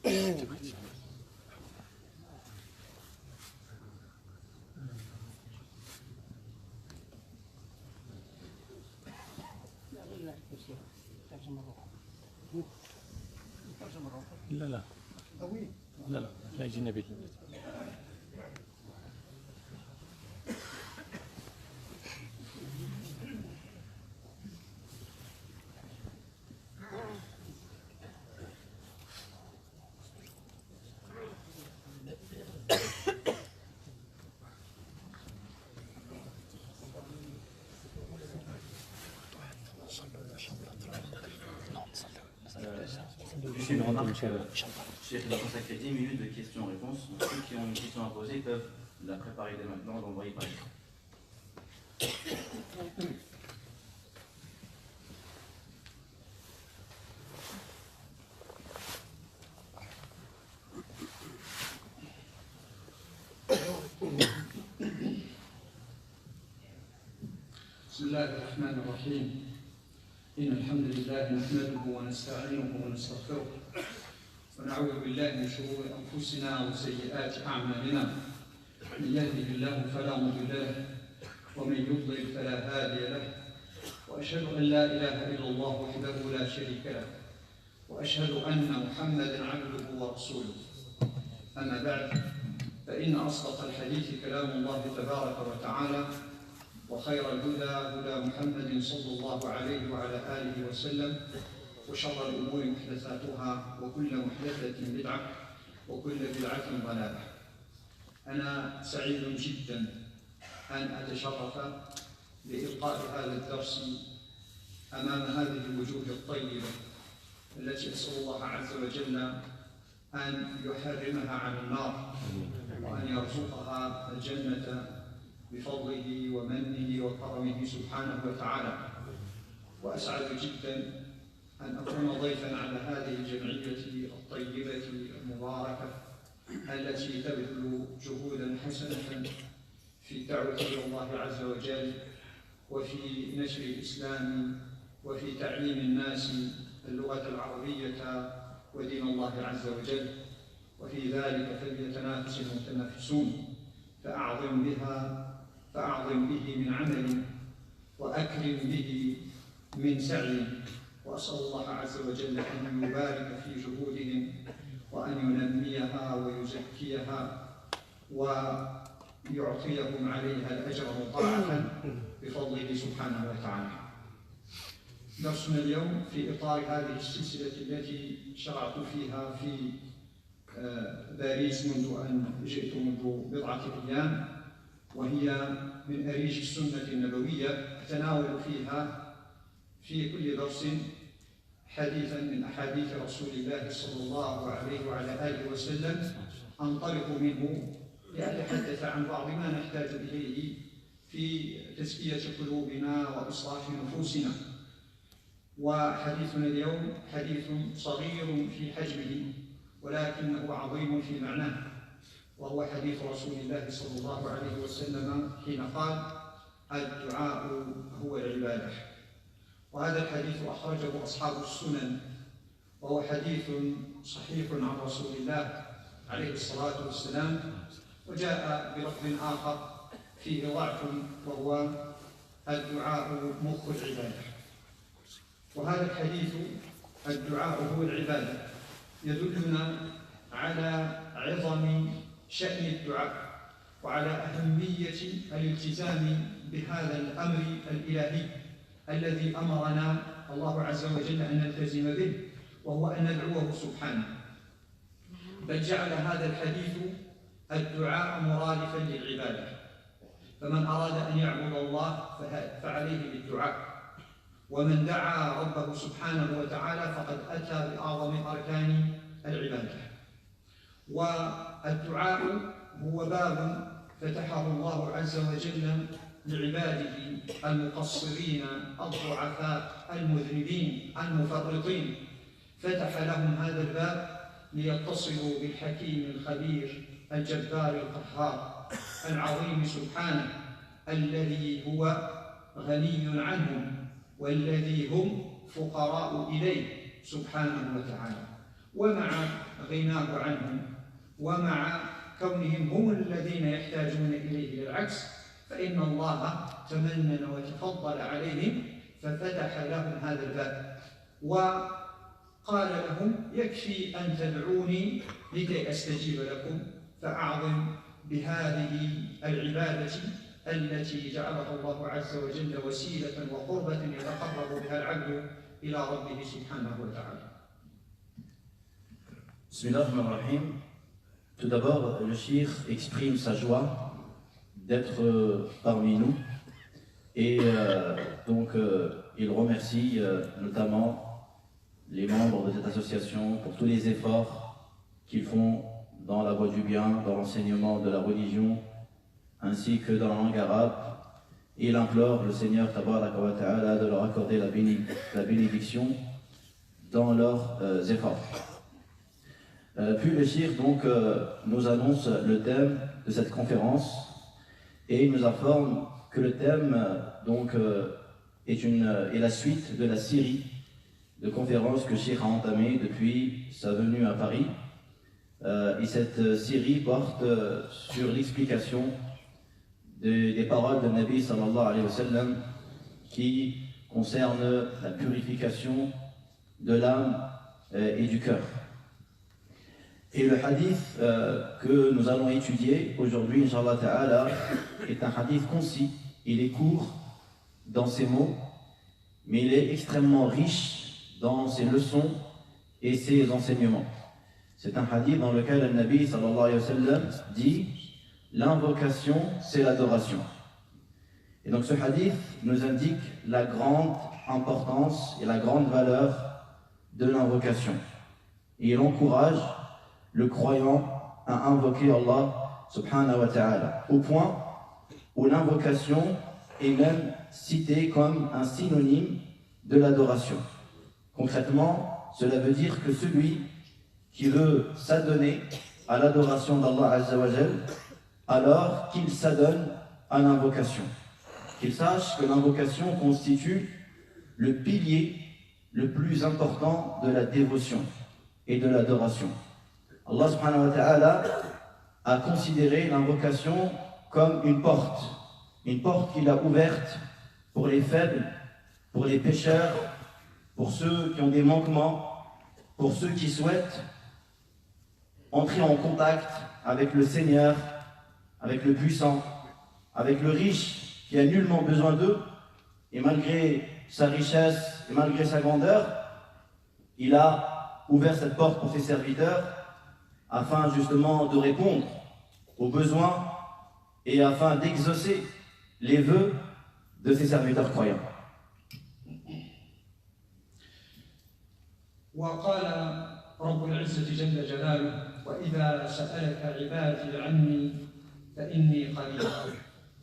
لا لا لا لا لا يجينا بيت. Cheikh, il a consacré 10 minutes de questions-réponses. Ceux qui ont une question à poser peuvent la préparer dès maintenant, l'envoyer par exemple. بسم الله الرحمن الرحيم. إن الحمد لله نحمده ونستعينه ونستغفره ونعوذ بالله من شرور أنفسنا وسيئات أعمالنا. من يهده الله فلا مضل له ومن يضلل فلا هادي له، وأشهد أن لا إله إلا الله وحده لا شريك له، وأشهد أن محمدًا عبده ورسوله. أما بعد، فإن أصدق الحديث كلام الله تبارك وتعالى، وخير الهدى هدى محمد صلى الله عليه وعلى آله وسلم، وشر الأمور محدثاتها، وكل محدثة بدعة، وكل بدعة ضلالة. أنا سعيد جدا أن أتشرف بإلقاء هذا الدرس أمام هذه الوجوه الطيبة التي أسأل الله عز وجل أن يحرمها عن النار، وأن يرزقها الجنة بفضله ومنه وكرمه سبحانه وتعالى. وأسعد جدا أن أكون ضيفا على هذه الجمعية الطيبة المباركة التي تبذل جهودا حسنة في الدعوة إلى الله عز وجل، وفي نشر الإسلام، وفي تعليم الناس اللغة العربية ودين الله عز وجل. وفي ذلك فليتنافس المتنافسون، فأعظم به من عمل، وأكرم به من سعي. وأسأل الله عز وجل أن يبارك في جهودهم، وأن ينميها ويزكيها، ويعطيهم عليها الأجر مضاعفا بفضله سبحانه وتعالى. درسنا اليوم في إطار هذه السلسلة التي شرعت فيها في باريس منذ أن جئت منذ بضعة أيام، وهي من أريج السنة النبوية. أتناول فيها في كل درس حديثا من أحاديث رسول الله صلى الله عليه وعلى آله وسلم، أنطلق منه لأتحدث عن بعض ما نحتاج إليه في تزكية قلوبنا وإصلاح نفوسنا. وحديثنا اليوم حديث صغير في حجمه، ولكنه عظيم في معناه، وهو حديث رسول الله صلى الله عليه وسلم حين قال: الدعاء هو العبادة. وهذا الحديث أخرجه أصحاب السنن، وهو حديث صحيح عن رسول الله عليه الصلاة والسلام، وجاء بلفظ آخر فيه ضعف، وهو الدعاء مخ العبادة. وهذا الحديث الدعاء هو العبادة يدلنا على عظم شأن الدعاء، وعلى أهمية الالتزام بهذا الأمر الإلهي الذي أمرنا الله عز وجل أن نلتزم به، وهو أن ندعوه سبحانه. بل جعل هذا الحديث الدعاء مرادفا للعبادة، فمن أراد أن يعبد الله فعليه بالدعاء، ومن دعا ربه سبحانه وتعالى فقد أتى بأعظم أركان العبادة. والدعاء هو باب فتحه الله عز وجل لعباده المقصرين الضعفاء المذنبين المفرطين، فتح لهم هذا الباب ليتصلوا بالحكيم الخبير الجبار القهار العظيم سبحانه، الذي هو غني عنهم والذي هم فقراء إليه سبحانه وتعالى. ومع غناه عنهم ومع كونهم هم الذين يحتاجون إليه للعكس، فإن الله تمنن وتفضل عليهم ففتح لهم هذا الباب وقال لهم يكفي أن تدعوني لكي أستجيب لكم، فأعظم بهذه العبادة التي جعلها الله عز وجل وسيلة وقربة يتقرب بها العبد إلى ربه سبحانه وتعالى. Bismillahirrahmanirrahim. Tout d'abord, le cheikh exprime sa joie d'être parmi nous et il remercie notamment les membres de cette association pour tous les efforts qu'ils font dans la voie du bien, dans l'enseignement de la religion ainsi que dans la langue arabe. Et il implore le Seigneur Tabaraka wa Ta'ala de leur accorder la bénédiction dans leurs efforts. Puis le cheikh nous annonce le thème de cette conférence et il nous informe que le thème est la suite de la série de conférences que le cheikh a entamée depuis sa venue à Paris. Et cette série porte sur l'explication des paroles de Nabi sallallahu alayhi wa sallam qui concernent la purification de l'âme et du cœur. Et le hadith que nous allons étudier aujourd'hui, Inch'Allah Ta'ala, est un hadith concis. Il est court dans ses mots, mais il est extrêmement riche dans ses leçons et ses enseignements. C'est un hadith dans lequel le Nabi sallallahu alayhi wa sallam dit « L'invocation, c'est l'adoration ». Et donc ce hadith nous indique la grande importance et la grande valeur de l'invocation. Et il encourage le croyant à invoquer Allah subhanahu wa ta'ala, au point où l'invocation est même citée comme un synonyme de l'adoration. Concrètement, cela veut dire que celui qui veut s'adonner à l'adoration d'Allah Azza wa Jal, alors qu'il s'adonne à l'invocation. Qu'il sache que l'invocation constitue le pilier le plus important de la dévotion et de l'adoration. Allah subhanahu wa ta'ala a considéré l'invocation comme une porte qu'il a ouverte pour les faibles, pour les pécheurs, pour ceux qui ont des manquements, pour ceux qui souhaitent entrer en contact avec le Seigneur, avec le puissant, avec le riche qui a nullement besoin d'eux, et malgré sa richesse et malgré sa grandeur, il a ouvert cette porte pour ses serviteurs afin justement de répondre aux besoins et afin d'exaucer les vœux de ses serviteurs croyants. وقال رب العزة جل جلاله وإذا سألك عبادي عني فإني قريب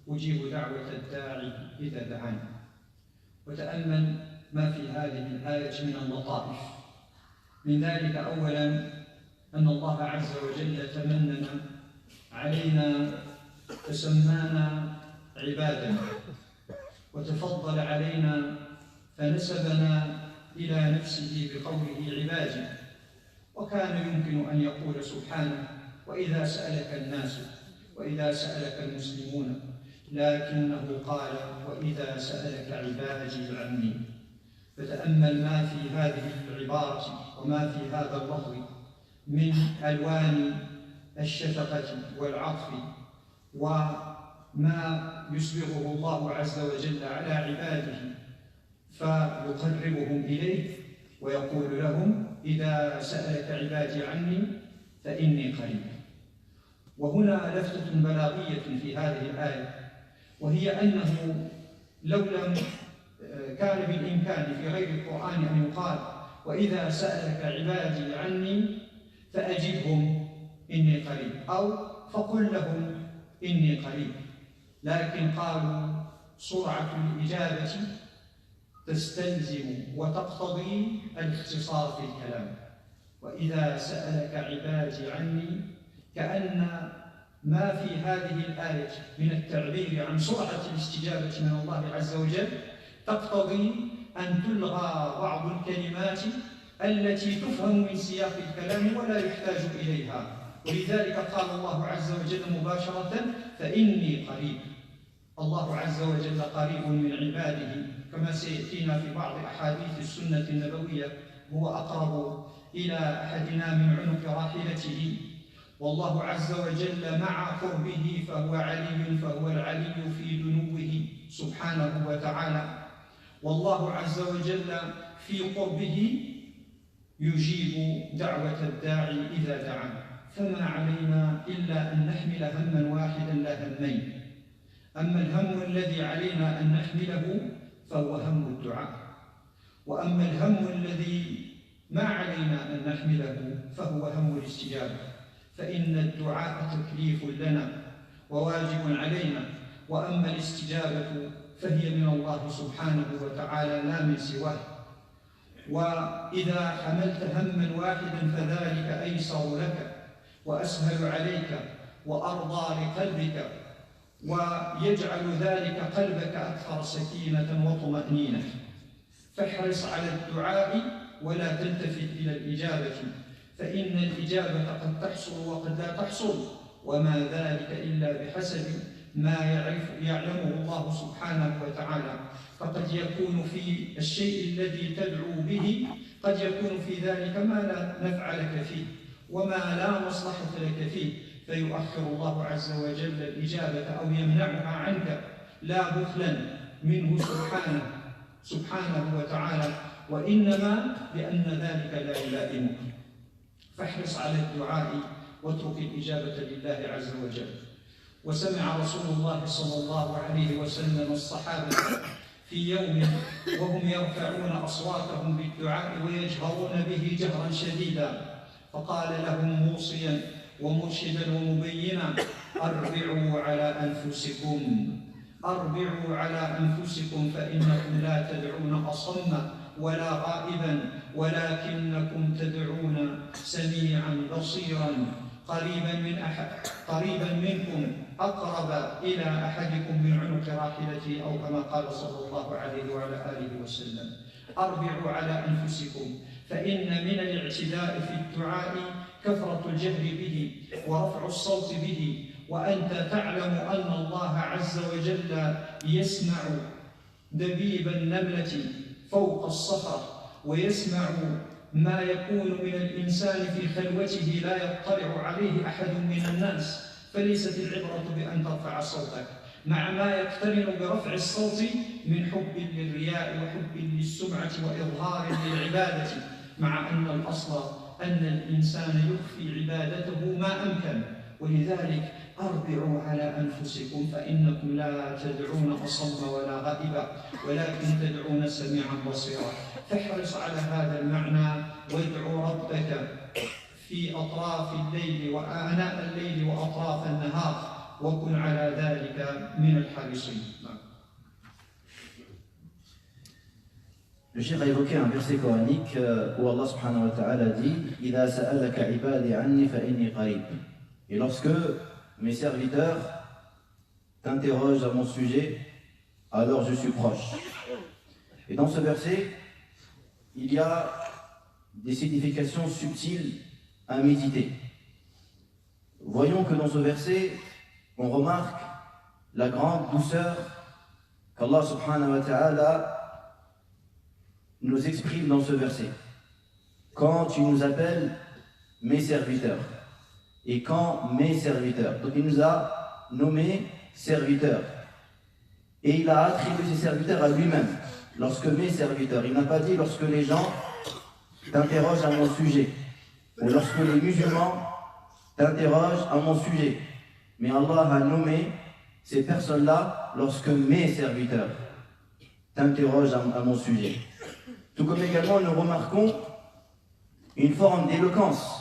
أجيب دعوة الداعي إذا دعاني. وتأمل ما في هذه الآية من اللطائف. من ذلك أولا أن الله عز وجل تمنن علينا فسمانا عبادا وتفضل علينا فنسبنا إلى نفسه بقوله عبادي، وكان يمكن أن يقول سبحانه وإذا سألك الناس وإذا سألك المسلمون، لكنه قال وإذا سألك عبادي عني. فتأمل ما في هذه العبارة وما في هذا اللفظ من ألوان الشفقة والعطف وما يسبغه الله عز وجل على عباده فيقربهم إليه ويقول لهم إذا سألك عبادي عني فإني قريب. وهنا لفتة بلاغية في هذه الآية، وهي أنه لو لم كان بالإمكان في غير القرآن أن يقال وإذا سألك عبادي عني فأجبهم إني قريب أو فقل لهم إني قريب، لكن قالوا سرعة الإجابة تستلزم وتقتضي الاختصار في الكلام. وإذا سألك عبادي عني، كأن ما في هذه الآية من التعبير عن سرعة الاستجابة من الله عز وجل تقتضي أن تلغى بعض الكلمات التي تفهم من سياق الكلام ولا يحتاج إليها. ولذلك قال الله عز وجل مباشرة: فإني قريب. الله عز وجل قريب من عباده، كما سيأتينا في بعض أحاديث السنة النبوية: هو أقرب إلى أحدنا من عنق راحلته. والله عز وجل مع قربه فهو العلي في دنوه سبحانه وتعالى. والله عز وجل في قربه يجيب دعوة الداعي إذا دعا. فما علينا إلا أن نحمل هما واحدا لا همين. أما الهم الذي علينا أن نحمله فهو هم الدعاء، وأما الهم الذي ما علينا أن نحمله فهو هم الاستجابة. فإن الدعاء تكليف لنا وواجب علينا، وأما الاستجابة فهي من الله سبحانه وتعالى لا من سواه. وإذا حملت هما واحدا فذلك أيسر لك وأسهل عليك وأرضى لقلبك، ويجعل ذلك قلبك أكثر سكينة وطمأنينة. فاحرص على الدعاء ولا تلتفت إلى الإجابة، فإن الإجابة قد تحصل وقد لا تحصل، وما ذلك إلا بحسب ما يعلمه الله سبحانه وتعالى. فقد يكون في الشيء الذي تدعو به قد يكون في ذلك ما لا نفع لك فيه وما لا مصلحة لك فيه، فيؤخر الله عز وجل الإجابة أو يمنعها عنك، لا بخلا منه سبحانه وتعالى، وإنما لأن ذلك لا يلائمك. فاحرص على الدعاء واترك الإجابة لله عز وجل. وسمع رسول الله صلى الله عليه وسلم الصحابة في يوم وهم يرفعون أصواتهم بالدعاء ويجهرون به جهرا شديدا، فقال لهم موصيا ومرشدا ومبينا: أربعوا على أنفسكم فإنكم لا تدعون أصم ولا غائبا، ولكنكم تدعون سميعا بصيرا قريبا منكم، أقرب إلى أحدكم من عنق راحلته، أو كما قال صلى الله عليه وعلى آله وسلم. أربعوا على أنفسكم، فإن من الاعتداء في الدعاء كثرة الجهر به ورفع الصوت به، وأنت تعلم أن الله عز وجل يسمع دبيب النملة فوق الصخر، ويسمع ما يكون من الإنسان في خلوته لا يطلع عليه أحد من الناس. فليست العبرة بأن ترفع صوتك مع ما يقترن برفع الصوت من حب للرياء وحب للسمعة وإظهار للعبادة، مع أن الأصل أن الإنسان يخفي عبادته ما أمكن. ولذلك أربعوا على أنفسكم فإنكم لا تدعون أصم ولا غائبا، ولكن تدعون سميعا بصيرا. فاحرص على هذا المعنى وادعو ربك في أطراف الليل وآناء الليل وأطراف النهار، وكن على ذلك من الحريصين. Le Cheikh a évoqué un verset coranique où Allah subhanahu wa ta'ala dit « Ida sa'alaka ibadi anni fa inni qarib » Et lorsque mes serviteurs t'interrogent à mon sujet, alors je suis proche. Et dans ce verset, il y a des significations subtiles à méditer. Voyons que dans ce verset, on remarque la grande douceur qu'Allah subhanahu wa ta'ala nous exprime dans ce verset. Quand tu nous appelles mes serviteurs, et quand mes serviteurs, donc il nous a nommés serviteurs, et il a attribué ses serviteurs à lui-même. Lorsque mes serviteurs, il n'a pas dit lorsque les gens t'interrogent à mon sujet, ou lorsque les musulmans t'interrogent à mon sujet, mais Allah a nommé ces personnes-là lorsque mes serviteurs t'interrogent à mon sujet. Tout comme également nous remarquons une forme d'éloquence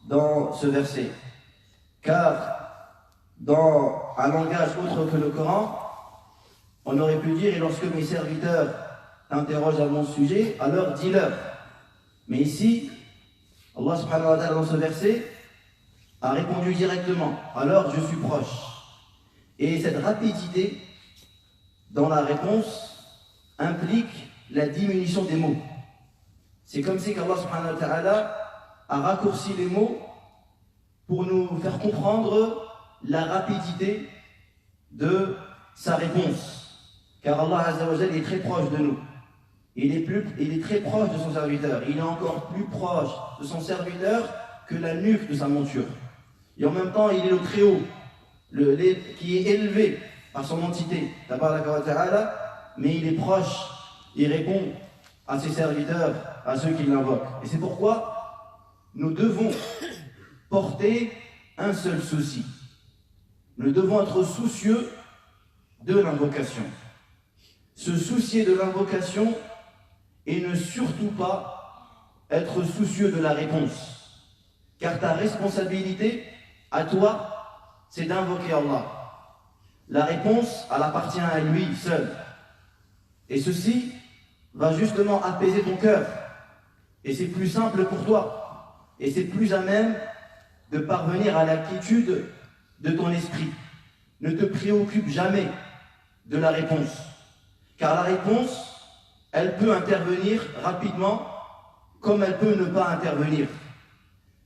dans ce verset, car dans un langage autre que le Coran, on aurait pu dire « et lorsque mes serviteurs t'interrogent à mon sujet, alors dis-leur ». Mais ici, Allah subhanahu wa ta'ala dans ce verset a répondu directement « alors je suis proche ». Et cette rapidité dans la réponse implique la diminution des mots. C'est comme si qu'Allah subhanahu wa ta'ala a raccourci les mots pour nous faire comprendre la rapidité de sa réponse. Car Allah Azza wa Jalla est très proche de nous. Il est très proche de son serviteur. Il est encore plus proche de son serviteur que la nuque de sa monture. Et en même temps, il est le très haut, qui est élevé par son entité, tabaraka wa ta'ala, mais il est proche, il répond à ses serviteurs, à ceux qui l'invoquent. Et c'est pourquoi nous devons porter un seul souci. Nous devons être soucieux de l'invocation. Se soucier de l'invocation et ne surtout pas être soucieux de la réponse. Car ta responsabilité, à toi, c'est d'invoquer Allah. La réponse, elle appartient à lui seul. Et ceci va justement apaiser ton cœur. Et c'est plus simple pour toi. Et c'est plus à même de parvenir à la quiétude de ton esprit. Ne te préoccupe jamais de la réponse. Car la réponse, elle peut intervenir rapidement, comme elle peut ne pas intervenir.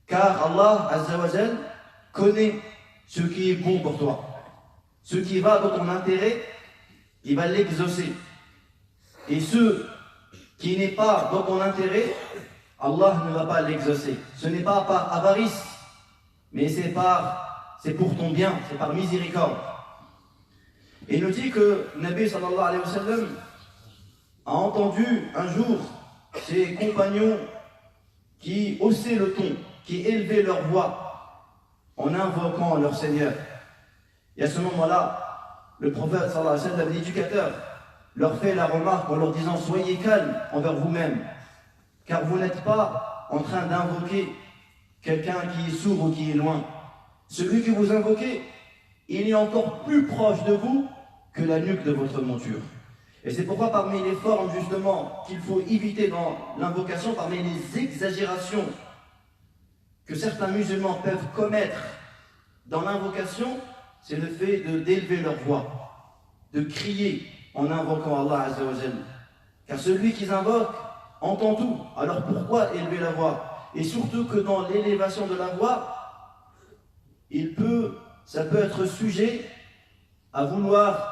Car Allah Azza wa Jal connaît ce qui est bon pour toi. Ce qui va dans ton intérêt, il va l'exaucer. Et ce qui n'est pas dans ton intérêt, Allah ne va pas l'exaucer. Ce n'est pas par avarice, mais c'est pour ton bien, c'est par miséricorde. Et il nous dit que Nabi sallallahu alayhi wa sallam a entendu un jour ses compagnons qui haussaient le ton, qui élevaient leur voix en invoquant leur Seigneur. Et à ce moment-là, le prophète sallallahu alayhi wa sallam, l'éducateur, leur fait la remarque en leur disant: soyez calmes envers vous-même, car vous n'êtes pas en train d'invoquer quelqu'un qui est sourd ou qui est loin. Celui que vous invoquez, il est encore plus proche de vous que la nuque de votre monture. Et c'est pourquoi parmi les formes justement qu'il faut éviter dans l'invocation, parmi les exagérations que certains musulmans peuvent commettre dans l'invocation, c'est le fait d'élever leur voix, de crier en invoquant Allah Azza wa Jalla. Car celui qui invoque entend tout. Alors pourquoi élever la voix? Et surtout que dans l'élévation de la voix, ça peut être sujet à vouloir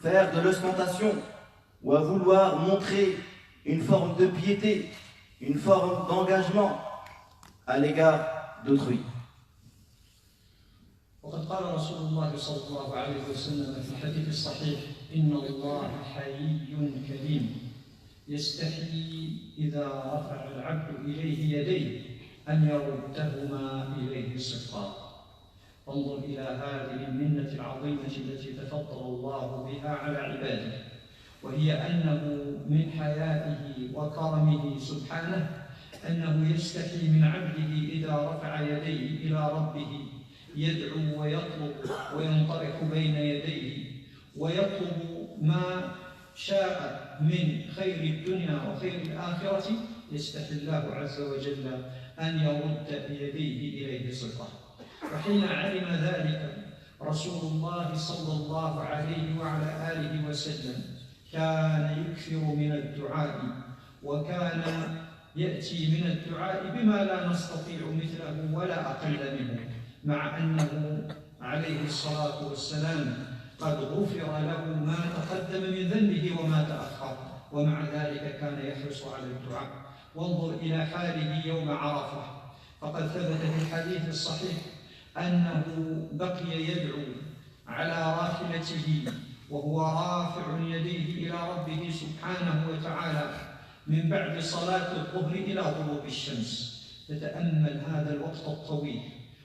faire de l'ostentation ou à vouloir montrer une forme de piété, une forme d'engagement à l'égard d'autrui. وقد قال رسول الله صلى الله عليه وسلم في الحديث الصحيح: إن الله حيي كريم يستحيي إذا رفع العبد إليه يديه أن يردهما إليه صفرا. انظر إلى هذه المنة العظيمة التي تفضل الله بها على عباده، وهي أنه من حيائه وكرمه سبحانه أنه يستحي من عبده إذا رفع يديه إلى ربه يدعو ويطلب وينطرح بين يديه ويطلب ما شاء من خير الدنيا وخير الآخرة، يستحي الله عز وجل أن يرد بيديه إليه صفرا. وحين علم ذلك رسول الله صلى الله عليه وعلى آله وسلم كان يكثر من الدعاء، وكان يأتي من الدعاء بما لا نستطيع مثله ولا أقل منه، مع أنه عليه الصلاة والسلام قد غفر له ما تقدم من ذنبه وما تأخر، ومع ذلك كان يحرص على الدعاء. وانظر إلى حاله يوم عرفة، فقد ثبت في الحديث الصحيح أنه بقي يدعو على راحلته وهو رافع يديه إلى ربه سبحانه وتعالى من بعد صلاة الظهر إلى غروب الشمس. تتأمل هذا الوقت الطويل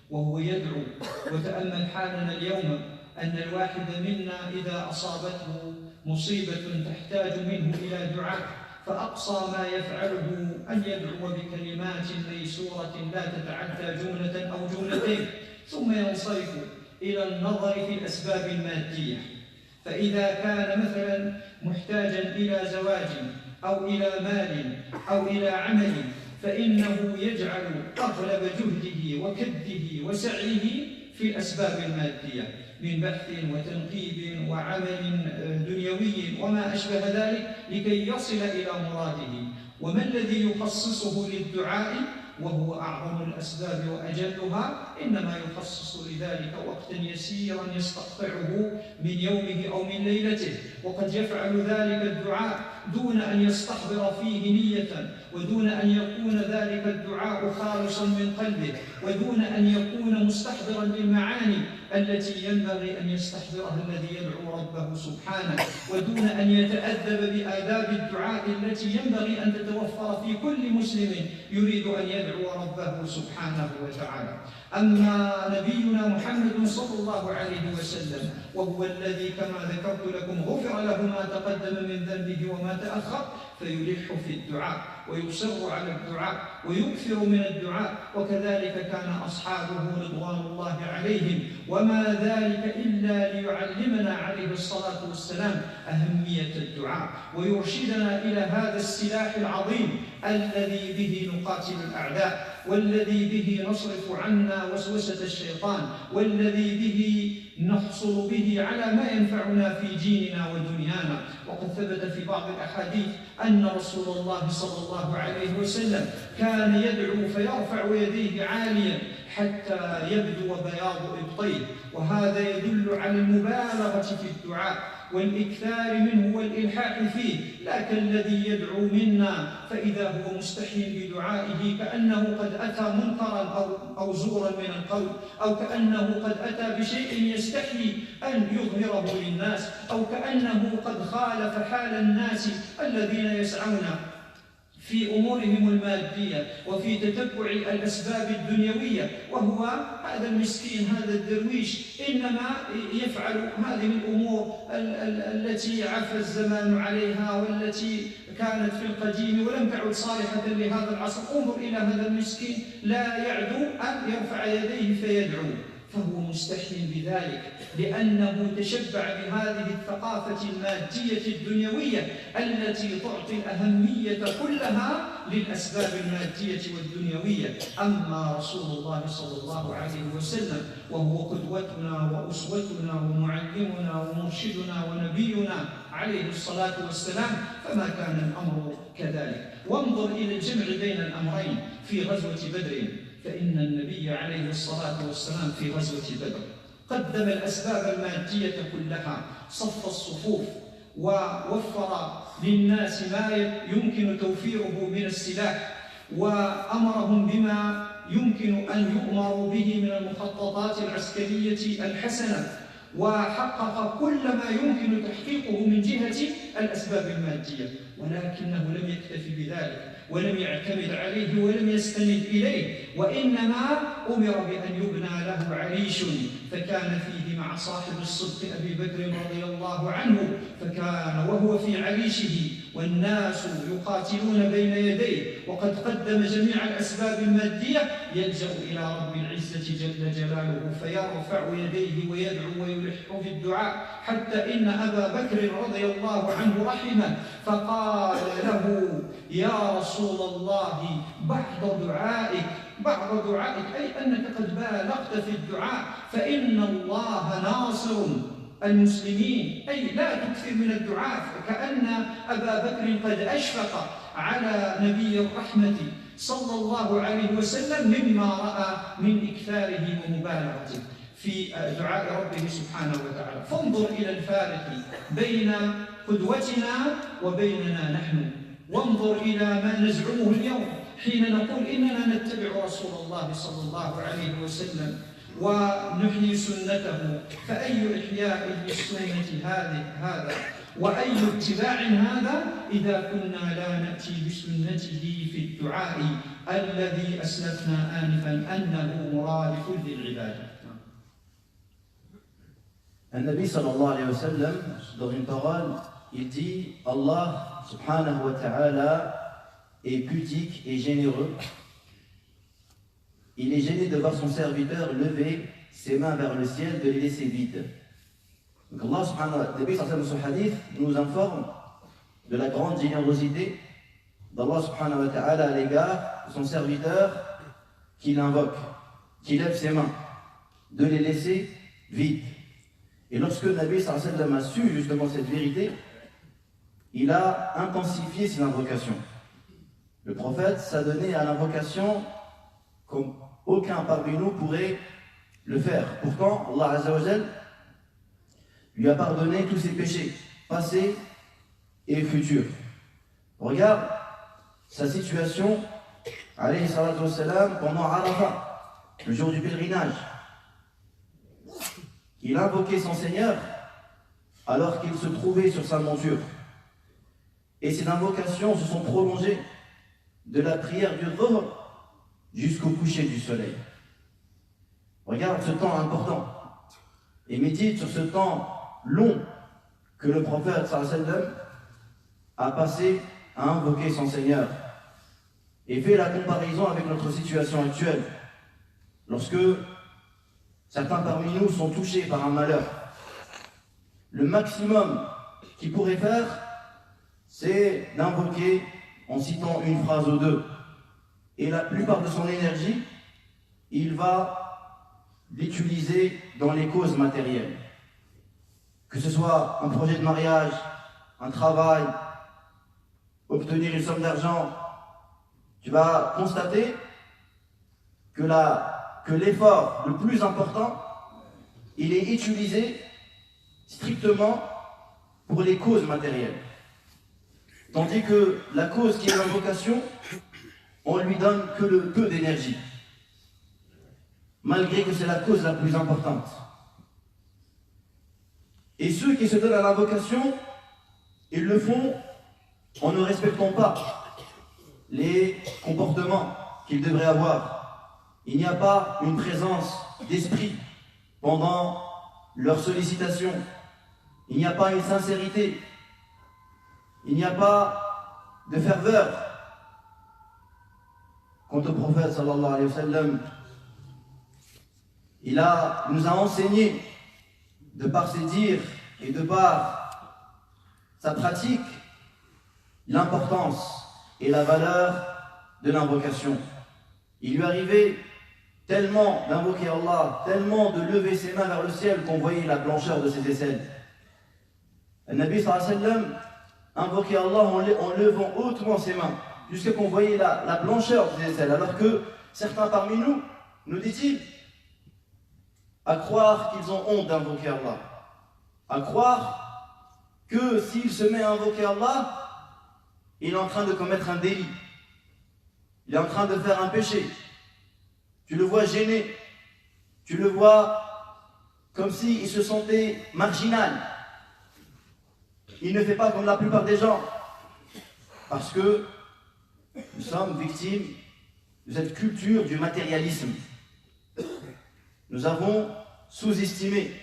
وهو يدعو، وتأمل حالنا اليوم أن الواحد منا إذا أصابته مصيبة تحتاج منه إلى دعاء فأقصى ما يفعله أن يدعو بكلمات ميسورة لا تتعدى جملة أو جملتين، ثم ينصرف إلى النظر في الأسباب المادية. فإذا كان مثلا محتاجا إلى زواج أو إلى مال أو إلى عمل، فإنه يجعل أغلب جهده وكده وسعيه في الأسباب المادية من بحث وتنقيب وعمل دنيوي وما أشبه ذلك لكي يصل إلى مراده. وما الذي يخصصه للدعاء وهو أعظم الأسباب وأجلها؟ إنما يخصص لذلك وقتا يسيرا يستقطعه من يومه أو من ليلته، وقد يفعل ذلك الدعاء دون أن يستحضر فيه نية، ودون أن يكون ذلك الدعاء خالصا من قلبه، ودون أن يكون مستحضرا للمعاني التي ينبغي أن يستحضرها الذي يدعو ربه سبحانه، ودون أن يتأدب بآداب الدعاء التي ينبغي أن تتوفر في كل مسلم يريد أن يدعو ربه سبحانه وتعالى. أما نبينا محمد صلى الله عليه وسلم وهو الذي كما ذكرت لكم غفر له ما تقدم من ذنبه وما تأخر، فيلح في الدعاء ويصر على الدعاء ويكثر من الدعاء، وكذلك كان أصحابه رضوان الله عليهم، وما ذلك إلا ليعلمنا عليه الصلاة والسلام أهمية الدعاء، ويرشدنا إلى هذا السلاح العظيم الذي به نقاتل الأعداء، والذي به نصرف عنا وسوسة الشيطان، والذي به نحصل به على ما ينفعنا في ديننا ودنيانا. وقد ثبت في بعض الأحاديث أن رسول الله صلى الله عليه وسلم كان يدعو فيرفع يديه عاليا حتى يبدو بياض إبطيه، وهذا يدل على المبالغة في الدعاء والإكثار منه والإلحاح فيه، لا كالذي يدعو منا فإذا هو مستحي بدعائه كأنه قد أتى منكرا أو زورا من القول، أو كأنه قد أتى بشيء يستحي أن يظهره للناس، أو كأنه قد خالف حال الناس الذين يسعون في أمورهم المادية وفي تتبع الأسباب الدنيوية، وهو هذا المسكين هذا الدرويش إنما يفعل هذه الأمور التي عفى الزمان عليها والتي كانت في القديم ولم تعد صالحة لهذا العصر. انظر إلى هذا المسكين لا يعدو أن يرفع يديه فيدعو، فهو مستحي بذلك لأنه تشبع بهذه الثقافة المادية الدنيوية التي تعطي الأهمية كلها للأسباب المادية والدنيوية. أما رسول الله صلى الله عليه وسلم وهو قدوتنا وأسوتنا ومعلمنا ومرشدنا ونبينا عليه الصلاة والسلام فما كان الأمر كذلك. وانظر إلى الجمع بين الأمرين في غزوة بدر، فإن النبي عليه الصلاة والسلام في غزوة بدر قدم الأسباب المادية كلها، صف الصفوف ووفر للناس ما يمكن توفيره من السلاح، وأمرهم بما يمكن أن يؤمروا به من المخططات العسكرية الحسنة، وحقق كل ما يمكن تحقيقه من جهة الأسباب المادية، ولكنه لم يكتفي بذلك ولم يعتمد عليه ولم يستند إليه، وإنما أمر بأن يبنى له عريش، فكان فيه مع صاحب الصدق أبي بكر رضي الله عنه، فكان وهو في عريشه والناس يقاتلون بين يديه وقد قدم جميع الأسباب المادية، يلجأ إلى رب العزة جل جلاله فيرفع يديه ويدعو ويلح في الدعاء، حتى إن أبا بكر رضي الله عنه رحمه فقال له: يا رسول الله بعض دعائك أي أنك قد بالغت في الدعاء، فإن الله ناصر المسلمين، أي لا تكثر من الدعاء. كأن أبا بكر قد أشفق على نبي الرحمة صلى الله عليه وسلم مما رأى من إكثاره ومبالغته في دعاء ربه سبحانه وتعالى. فانظر إلى الفارق بين قدوتنا وبيننا نحن، وانظر إلى ما نزعمه اليوم حين نقول إننا نتبع رسول الله صلى الله عليه وسلم ونحيي سنته، فأي إحياء للسنة هذا وأي اتباع هذا إذا كنا لا نأتي بسنته في الدعاء الذي أسلفنا آنفا أنه مرادف للعبادة. النبي صلى الله عليه وسلم, dans une parole, il dit Allah subhanahu wa ta'ala est pudique et généreux. Il est gêné de voir son serviteur lever ses mains vers le ciel, de les laisser vides. Donc Allah subhanahu wa ta'ala, dans son hadith, nous informe de la grande générosité d'Allah subhanahu wa ta'ala à l'égard de son serviteur qui l'invoque, qui lève ses mains, de les laisser vides. Et lorsque le Nabi sallallahu alayhi wa sallam a su justement cette vérité, il a intensifié ses invocations. Le prophète s'adonnait à l'invocation comme aucun parmi nous pourrait le faire. Pourtant, Allah Azza wa Jal lui a pardonné tous ses péchés, passés et futurs. Regarde sa situation, alayhi salatu wassalam, pendant Arafat, le jour du pèlerinage. Il invoquait son Seigneur alors qu'il se trouvait sur sa monture. Et ces invocations se sont prolongées de la prière du Dhuhr jusqu'au coucher du soleil. Regarde ce temps important et médite sur ce temps long que le prophète sallallahu alayhi wa sallam a passé à invoquer son Seigneur. Et fais la comparaison avec notre situation actuelle. Lorsque certains parmi nous sont touchés par un malheur, le maximum qu'il pourrait faire, c'est d'invoquer en citant une phrase ou deux. Et la plupart de son énergie, il va l'utiliser dans les causes matérielles. Que ce soit un projet de mariage, un travail, obtenir une somme d'argent, tu vas constater que l'effort le plus important, il est utilisé strictement pour les causes matérielles. Tandis que la cause qui est l'invocation, on lui donne que le peu d'énergie, malgré que c'est la cause la plus importante. Et ceux qui se donnent à l'invocation, ils le font en ne respectant pas les comportements qu'ils devraient avoir. Il n'y a pas une présence d'esprit pendant leur sollicitation. Il n'y a pas une sincérité. Il n'y a pas de ferveur. Quant au prophète sallallahu alayhi wa sallam, il nous a enseigné, de par ses dires et de par sa pratique, l'importance et la valeur de l'invocation. Il lui arrivait tellement d'invoquer Allah, tellement de lever ses mains vers le ciel qu'on voyait la blancheur de ses aisselles. Le Nabi sallallahu alayhi wa sallam invoquait Allah en levant hautement ses mains, jusqu'à qu'on voyait la blancheur de ses aisselles, alors que certains parmi nous, nous dit-il, à croire qu'ils ont honte d'invoquer Allah, à croire que s'il se met à invoquer Allah, il est en train de commettre un délit, il est en train de faire un péché. Tu le vois gêné, tu le vois comme s'il se sentait marginal. Il ne fait pas comme la plupart des gens, parce que nous sommes victimes de cette culture du matérialisme. Nous avons sous-estimé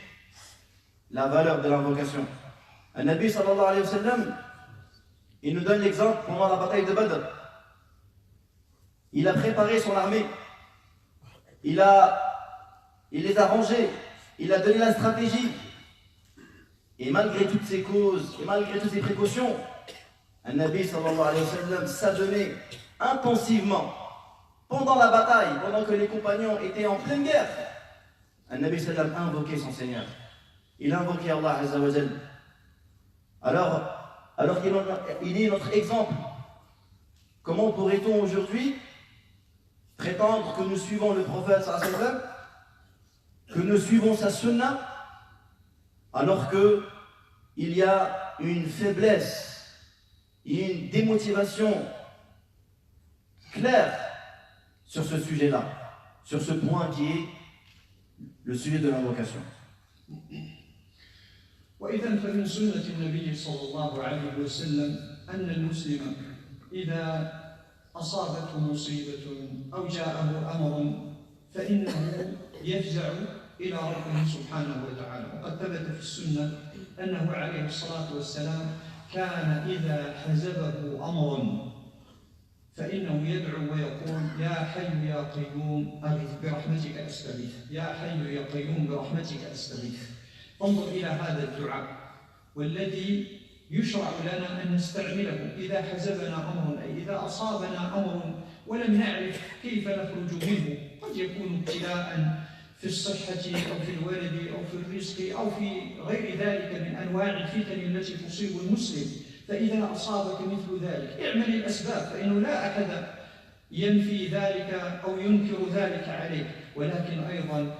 la valeur de l'invocation. Un Nabi sallallahu alayhi wa sallam, il nous donne l'exemple pendant la bataille de Badr. Il a préparé son armée, il les a rangés, il a donné la stratégie. Et malgré toutes ces causes, et malgré toutes ces précautions, un Nabi sallallahu alayhi wa sallam s'adonnait intensivement pendant la bataille, pendant que les compagnons étaient en pleine guerre. Un Nabi sallallahu alayhi wa sallam invoquait son Seigneur. Il invoquait Allah Azza wa Jal. Alors qu'il est notre exemple. Comment pourrait-on aujourd'hui prétendre que nous suivons le prophète sallallahu alayhi wa sallam, que nous suivons sa sunna, alors qu'il y a une faiblesse, une démotivation claire sur ce sujet-là, sur ce point qui est le sujet de l'invocation. وإذا فمن سنة النبي صلى الله عليه وسلم أن المسلم إذا أصابته مصيبة أو جاءه أمر فإنه يفزع إلى ربه سبحانه وتعالى. وقد ثبت في السنة أنه عليه الصلاة والسلام كان إذا حزبه أمر فإنه يدعو ويقول يا حي يا قيوم أغث برحمتك أستغيث، يا حي يا قيوم برحمتك أستغيث. انظر إلى هذا الدعاء والذي يشرع لنا أن نستعمله إذا حزبنا أمر، أي إذا أصابنا أمر ولم نعرف كيف نخرج منه. قد يكون ابتلاء في الصحة أو في الولد أو في الرزق أو في غير ذلك من أنواع الفتن التي تصيب المسلم، فإذا أصابك مثل ذلك اعمل الأسباب، فإنه لا أحد ينفي ذلك أو ينكر ذلك عليك، ولكن أيضا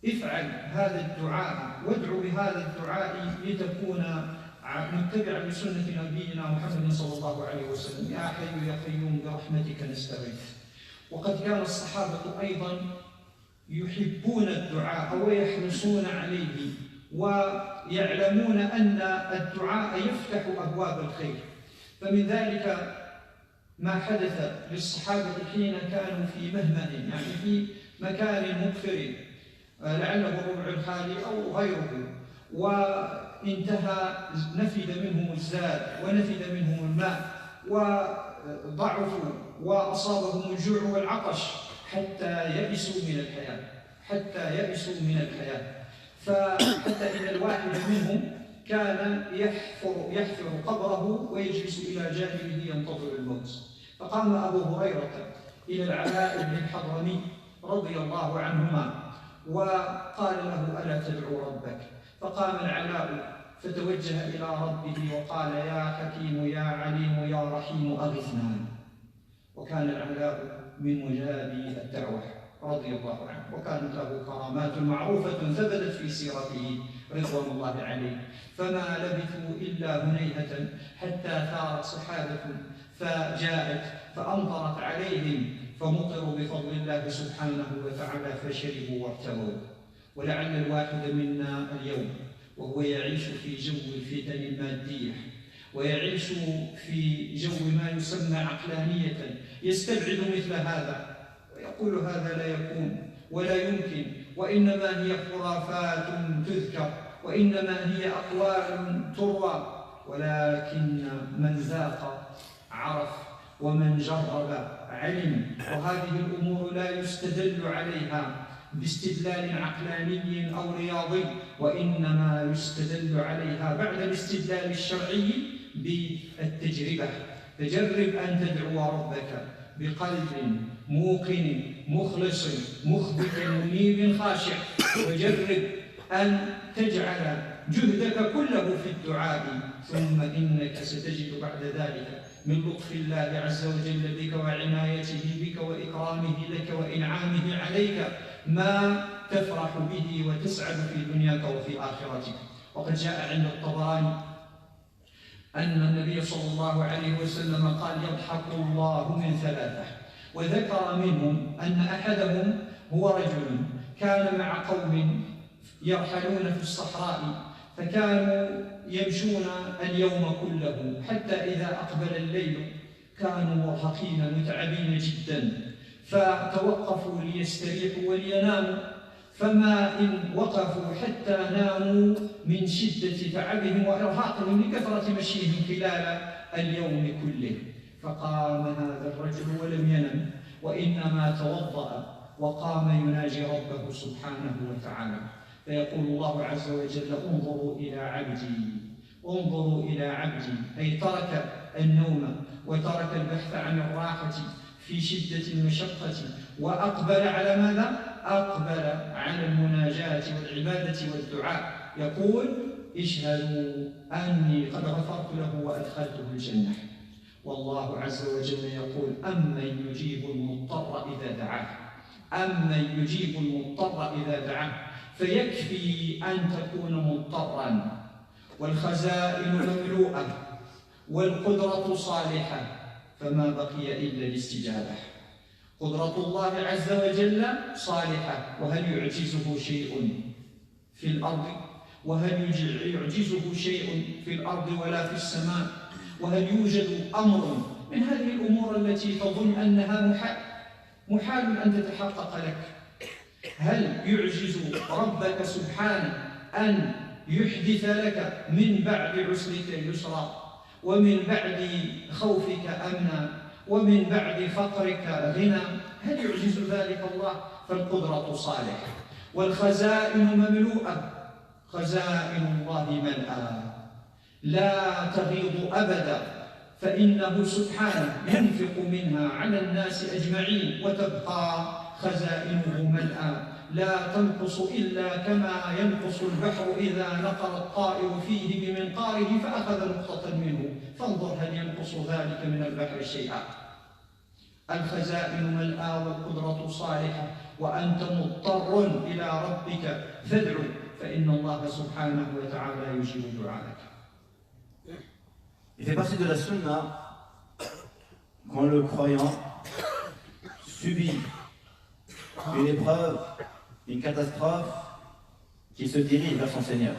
افعل هذا الدعاء وادعو بهذا الدعاء لتكون متبعا لسنة نبينا محمد صلى الله عليه وسلم. يا حي يا قيوم برحمتك نستغيث. وقد كان الصحابة أيضا يحبون الدعاء ويحرصون عليه، ويعلمون أن الدعاء يفتح أبواب الخير. فمن ذلك ما حدث للصحابة حين كانوا في مهمة، يعني في مكان مغفر، لعله الربع الخالي أو غيره، وانتهى نفد منهم الزاد ونفد منهم الماء وضعفوا وأصابهم الجوع والعطش حتى يئسوا من الحياة، فحتى إن الواحد منهم كان يحفر قبره ويجلس إلى جانبه ينتظر الموت. فقام أبو هريرة إلى العلاء بن الحضرمي رضي الله عنهما وقال له: ألا تدعو ربك؟ فقام العلاء فتوجه إلى ربه وقال: يا حكيم يا عليم يا رحيم أغثنا. وكان العلاء من مجابي الدعوة رضي الله عنه، وكانت له كرامات معروفة ثبتت في سيرته رضوان الله عليه. فما لبثوا إلا هنيهة حتى ثارت سحابة فجاءت فأمطرت عليهم فمطروا بفضل الله سبحانه وتعالى فشربوا وارتووا. ولعل الواحد منا اليوم وهو يعيش في جو الفتن المادية ويعيش في جو ما يسمى عقلانية يستبعد مثل هذا ويقول: هذا لا يكون ولا يمكن، وإنما هي خرافات تذكر، وإنما هي أقوال تروى. ولكن من ذاق عرف، ومن جرب علم. وهذه الأمور لا يستدل عليها باستدلال عقلاني أو رياضي، وإنما يستدل عليها بعد الاستدلال الشرعي بالتجربة. فجرب أن تدعو ربك بقلب موقن مخلص مخبت منيب خاشع، وجرب أن تجعل جهدك كله في الدعاء، ثم إنك ستجد بعد ذلك من لطف الله عز وجل بك وعنايته بك وإكرامه لك وإنعامه عليك ما تفرح به وتسعد في دنياك وفي آخرتك. وقد جاء عند الطبراني أن النبي صلى الله عليه وسلم قال: يضحك الله من ثلاثة، وذكر منهم أن أحدهم هو رجل كان مع قوم يرحلون في الصحراء، فكانوا يمشون اليوم كله حتى إذا أقبل الليل كانوا مرهقين متعبين جدا، فتوقفوا ليستريحوا وليناموا، فما إن وقفوا حتى ناموا من شدة تعبهم وإرهاقهم لكثرة مشيهم خلال اليوم كله. فقام هذا الرجل ولم ينم، وإنما توضأ وقام يناجي ربه سبحانه وتعالى، فيقول الله عز وجل: انظروا إلى عبدي، انظروا إلى عبدي، أي ترك النوم وترك البحث عن الراحة في شدة المشقة، وأقبل على ماذا؟ أقبل على المناجاة والعبادة والدعاء. يقول: اشهدوا أني قد غفرت له وأدخلته الجنة. والله عز وجل يقول: أمن يجيب المضطر إذا دعاه، أمن يجيب المضطر إذا دعاه. فيكفي أن تكون مضطرا والخزائن مملوءة والقدرة صالحة، فما بقي إلا الاستجابة. قدرة الله عز وجل صالحة، وهل يعجزه شيء في الأرض؟ وهل يعجزه شيء في الأرض ولا في السماء؟ وهل يوجد أمر من هذه الأمور التي تظن أنها محال أن تتحقق لك؟ هل يعجز ربك سبحانه أن يحدث لك من بعد عسرك يسرا، ومن بعد خوفك أمنا، ومن بعد فقرك غنى؟ هل يعجز ذلك الله؟ فالقدرة صالحة والخزائن مملوءة، خزائن الله ملأى لا تغيض أبدا، فإنه سبحانه ينفق منها على الناس أجمعين وتبقى خزائنه ملأى لا تنقص إلا كما ينقص البحر إذا نقر الطائر فيه بمنقاره فأخذ نقطة منه فانظر هل ينقص ذلك من البحر شيئا. الخزائن ملآ والقدرة صالحة وأنت مضطر إلى ربك فادعو فإن الله سبحانه وتعالى يجيب دعاءك. Il fait partie de la sunna quand le croyant subit une épreuve, une catastrophe, qui se dirige vers son Seigneur.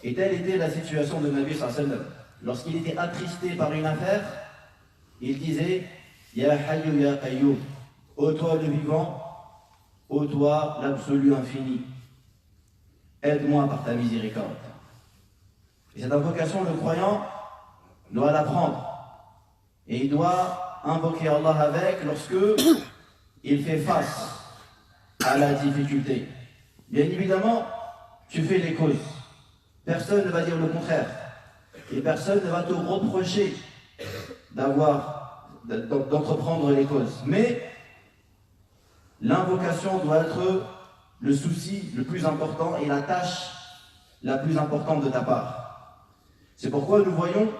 Et telle était la situation de Nabi sallallahu alayhi wa sallam. Lorsqu'il était attristé par une affaire, il disait Ya Hayyu Ya Qayyum, ô toi le vivant, ô toi l'absolu infini, aide-moi par ta miséricorde. Et cette invocation, le croyant doit l'apprendre. Et il doit invoquer Allah avec lorsque il fait face à la difficulté. Bien évidemment, tu fais les causes. Personne ne va dire le contraire. Et personne ne va te reprocher d'entreprendre les causes. Mais l'invocation doit être le souci le plus important et la tâche la plus importante de ta part. C'est pourquoi nous voyons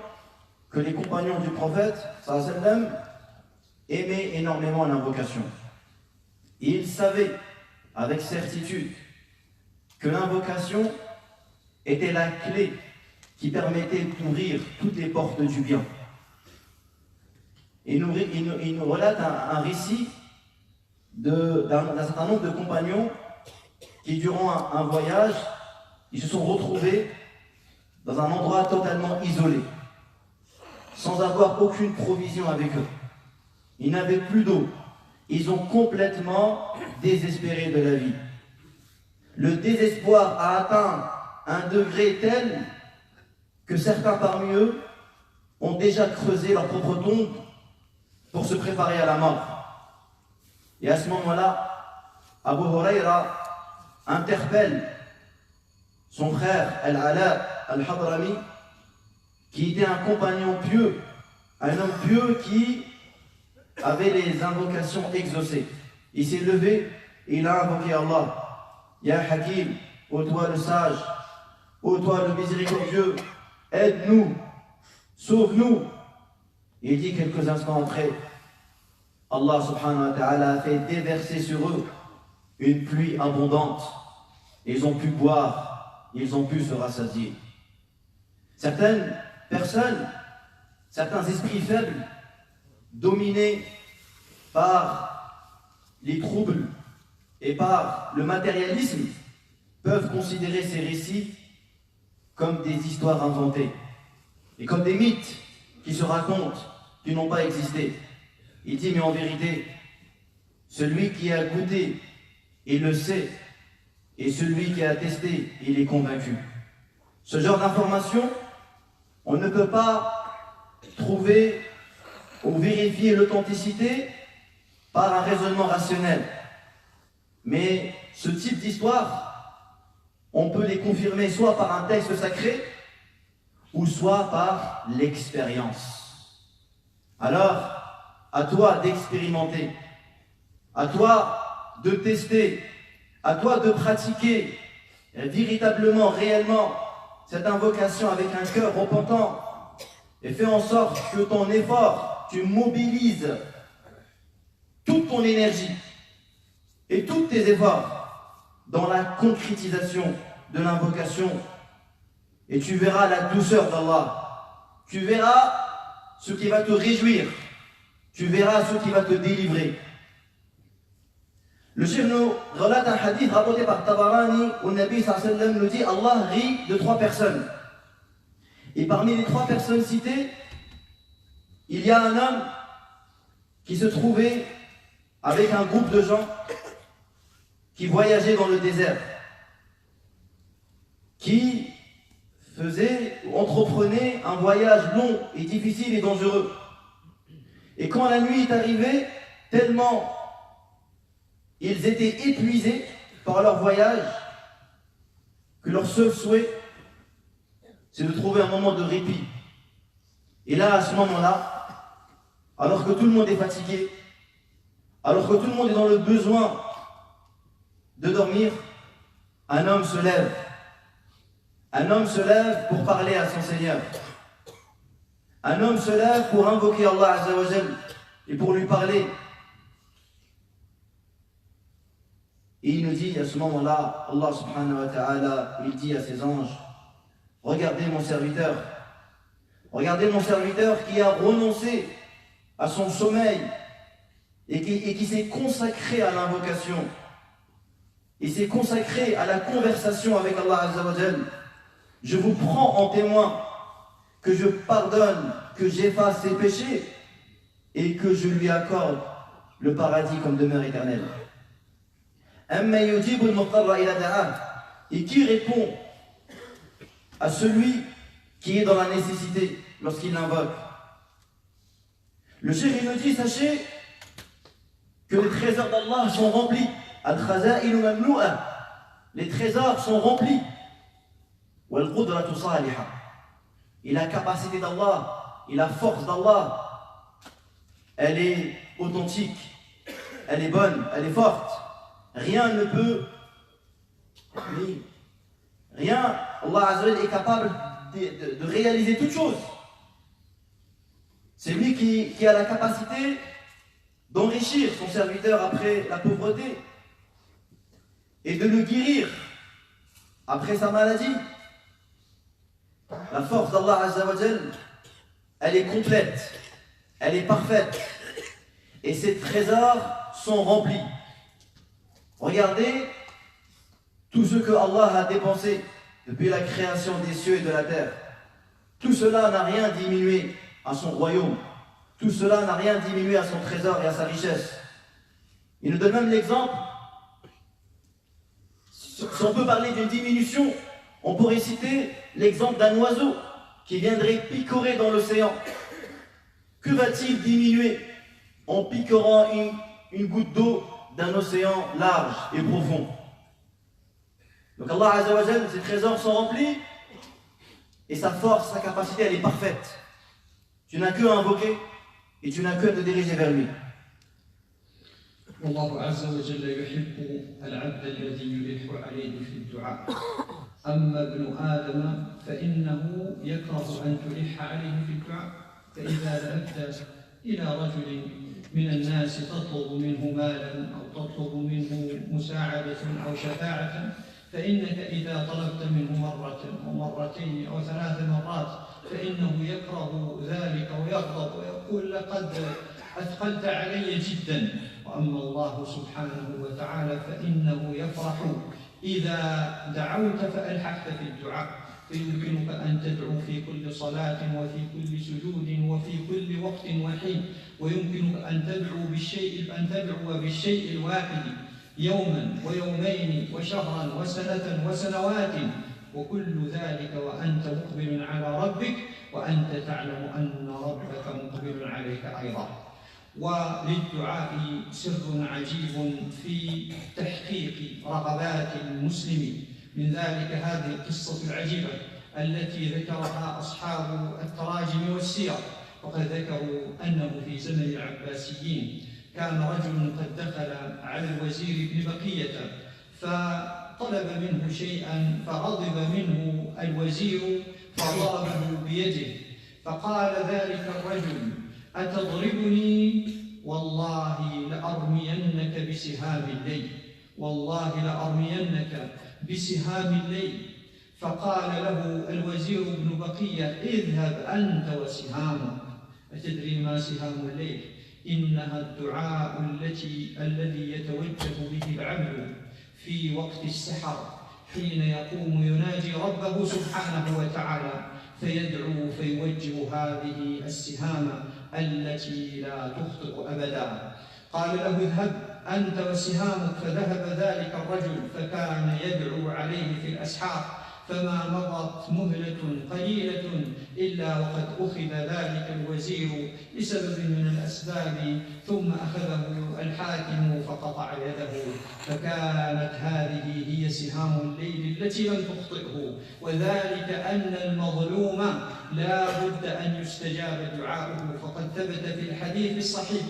que les compagnons du prophète, sallallahu alayhi wa sallam, aimaient énormément l'invocation. Et ils savaient avec certitude que l'invocation était la clé qui permettait d'ouvrir toutes les portes du bien. Et il nous relate un récit d'un certain nombre de compagnons qui, durant un voyage, ils se sont retrouvés dans un endroit totalement isolé, sans avoir aucune provision avec eux. Ils n'avaient plus d'eau. Ils ont complètement désespéré de la vie. Le désespoir a atteint un degré tel que certains parmi eux ont déjà creusé leur propre tombe pour se préparer à la mort. Et à ce moment-là, Abu Huraira interpelle son frère Al-Ala Al-Hadrami, qui était un compagnon pieux, un homme pieux qui avait les invocations exaucées. Il s'est levé et il a invoqué Allah. Ya Hakim, ô toi le sage, ô toi le miséricordieux, aide-nous, sauve-nous. Il dit quelques instants après, Allah subhanahu wa ta'ala a fait déverser sur eux une pluie abondante. Ils ont pu boire, ils ont pu se rassasier. Certaines personnes, certains esprits faibles, dominés par les troubles et par le matérialisme, peuvent considérer ces récits comme des histoires inventées et comme des mythes qui se racontent, qui n'ont pas existé. Il dit, mais en vérité, celui qui a goûté, il le sait, et celui qui a testé, il est convaincu. Ce genre d'information, on ne peut pas trouver ou vérifier l'authenticité par un raisonnement rationnel. Mais ce type d'histoire, on peut les confirmer soit par un texte sacré, ou soit par l'expérience. Alors, à toi d'expérimenter, à toi de tester, à toi de pratiquer véritablement, réellement, cette invocation avec un cœur repentant, et fais en sorte que ton effort, tu mobilises toute ton énergie et tous tes efforts dans la concrétisation de l'invocation, et tu verras la douceur d'Allah, tu verras ce qui va te réjouir, tu verras ce qui va te délivrer. Le cheikh nous relate un hadith rapporté par Tabarani où le Nabi sallallahu alayhi wa sallam nous dit Allah rit de 3 personnes. Et parmi les 3 personnes citées, il y a un homme qui se trouvait avec un groupe de gens qui voyageaient dans le désert, qui entreprenaient un voyage long et difficile et dangereux. Et quand la nuit est arrivée, tellement ils étaient épuisés par leur voyage que leur seul souhait, c'est de trouver un moment de répit. Et là, à ce moment-là, alors que tout le monde est fatigué, alors que tout le monde est dans le besoin de dormir, un homme se lève. Un homme se lève pour parler à son Seigneur. Un homme se lève pour invoquer Allah Azza wa Jal et pour lui parler. Et il nous dit à ce moment-là, Allah subhanahu wa ta'ala, il dit à ses anges, regardez mon serviteur qui a renoncé à son sommeil et qui s'est consacré à l'invocation. Il s'est consacré à la conversation avec Allah Azza wa Jal. Je vous prends en témoin que je pardonne, que j'efface ses péchés et que je lui accorde le paradis comme demeure éternelle. Et qui répond à celui qui est dans la nécessité lorsqu'il l'invoque. Le cheikh nous dit, sachez que les trésors d'Allah sont remplis. Les trésors sont remplis. Et la capacité d'Allah et la force d'Allah, elle est authentique, elle est bonne, elle est forte. Rien ne peut, rien, Allah Azza wa Jalla est capable de réaliser toute chose. C'est lui qui a la capacité d'enrichir son serviteur après la pauvreté et de le guérir après sa maladie. La force d'Allah Azza wa Jalla, elle est complète, elle est parfaite et ses trésors sont remplis. Regardez tout ce que Allah a dépensé depuis la création des cieux et de la terre. Tout cela n'a rien diminué à son royaume. Tout cela n'a rien diminué à son trésor et à sa richesse. Il nous donne même l'exemple. Si on peut parler d'une diminution, on pourrait citer l'exemple d'un oiseau qui viendrait picorer dans l'océan. Que va-t-il diminuer en picorant une goutte d'eau d'un océan large et profond? Donc Allah Azza wa Jalla, ses trésors sont remplis et sa force, sa capacité, elle est parfaite. Tu n'as que à invoquer et tu n'as que à te diriger vers lui. والله عز وجل يحب العبد الذي يلح عليه في الدعاء. أما ابن آدم فإنه يكره أن تلح عليه في الدعاء. فإذا ذهبت إلى رجل من الناس تطلب منه مالا أو تطلب منه مساعدة أو شفاعة، فإنك إذا طلبت منه مرة أو مرتين أو 3 مرات فإنه يكره ذلك ويغضب ويقول لقد أثقلت علي جدا. وأما الله سبحانه وتعالى فإنه يفرح إذا دعوت فألحقت في الدعاء، فيمكنك أن تدعو في كل صلاة وفي كل سجود وفي كل وقت وحين، ويمكنك أن تدعو بالشيء الواحد يوما ويومين وشهرا وسنة وسنوات، وكل ذلك وأنت مقبل على ربك وأنت تعلم أن ربك مقبل عليك أيضا. وللدعاء سر عجيب في تحقيق رغبات المسلم. من ذلك هذه القصة العجيبة التي ذكرها أصحاب التراجم والسير، وقد ذكروا أنه في زمن العباسيين كان رجل قد دخل على الوزير ابن بقية فطلب منه شيئا فغضب منه الوزير فضربه بيده، فقال ذلك الرجل: أتضربني؟ والله لأرمينك بسهام الليل، والله لأرمينك بسهام الليل. فقال له الوزير ابن بقية: اذهب أنت وسهامك. أتدري ما سهام الليل؟ إنها الدعاء الذي يتوجه به العبد في وقت السحر حين يقوم يناجي ربه سبحانه وتعالى، فيدعو فيوجه هذه السهام التي لا تخطئ أبدا. قال له: اذهب أنت وسهامك. فذهب ذلك الرجل فكان يدعو عليه في الأسحار، فما مضت مهلة قليلة إلا وقد أخذ ذلك الوزير لسبب من الأسباب، ثم أخذه الحاكم فقطع يده، فكانت هذه هي سهام الليل التي لم تخطئه. وذلك أن المظلوم لا بد أن يستجاب دعاؤه، فقد ثبت في الحديث الصحيح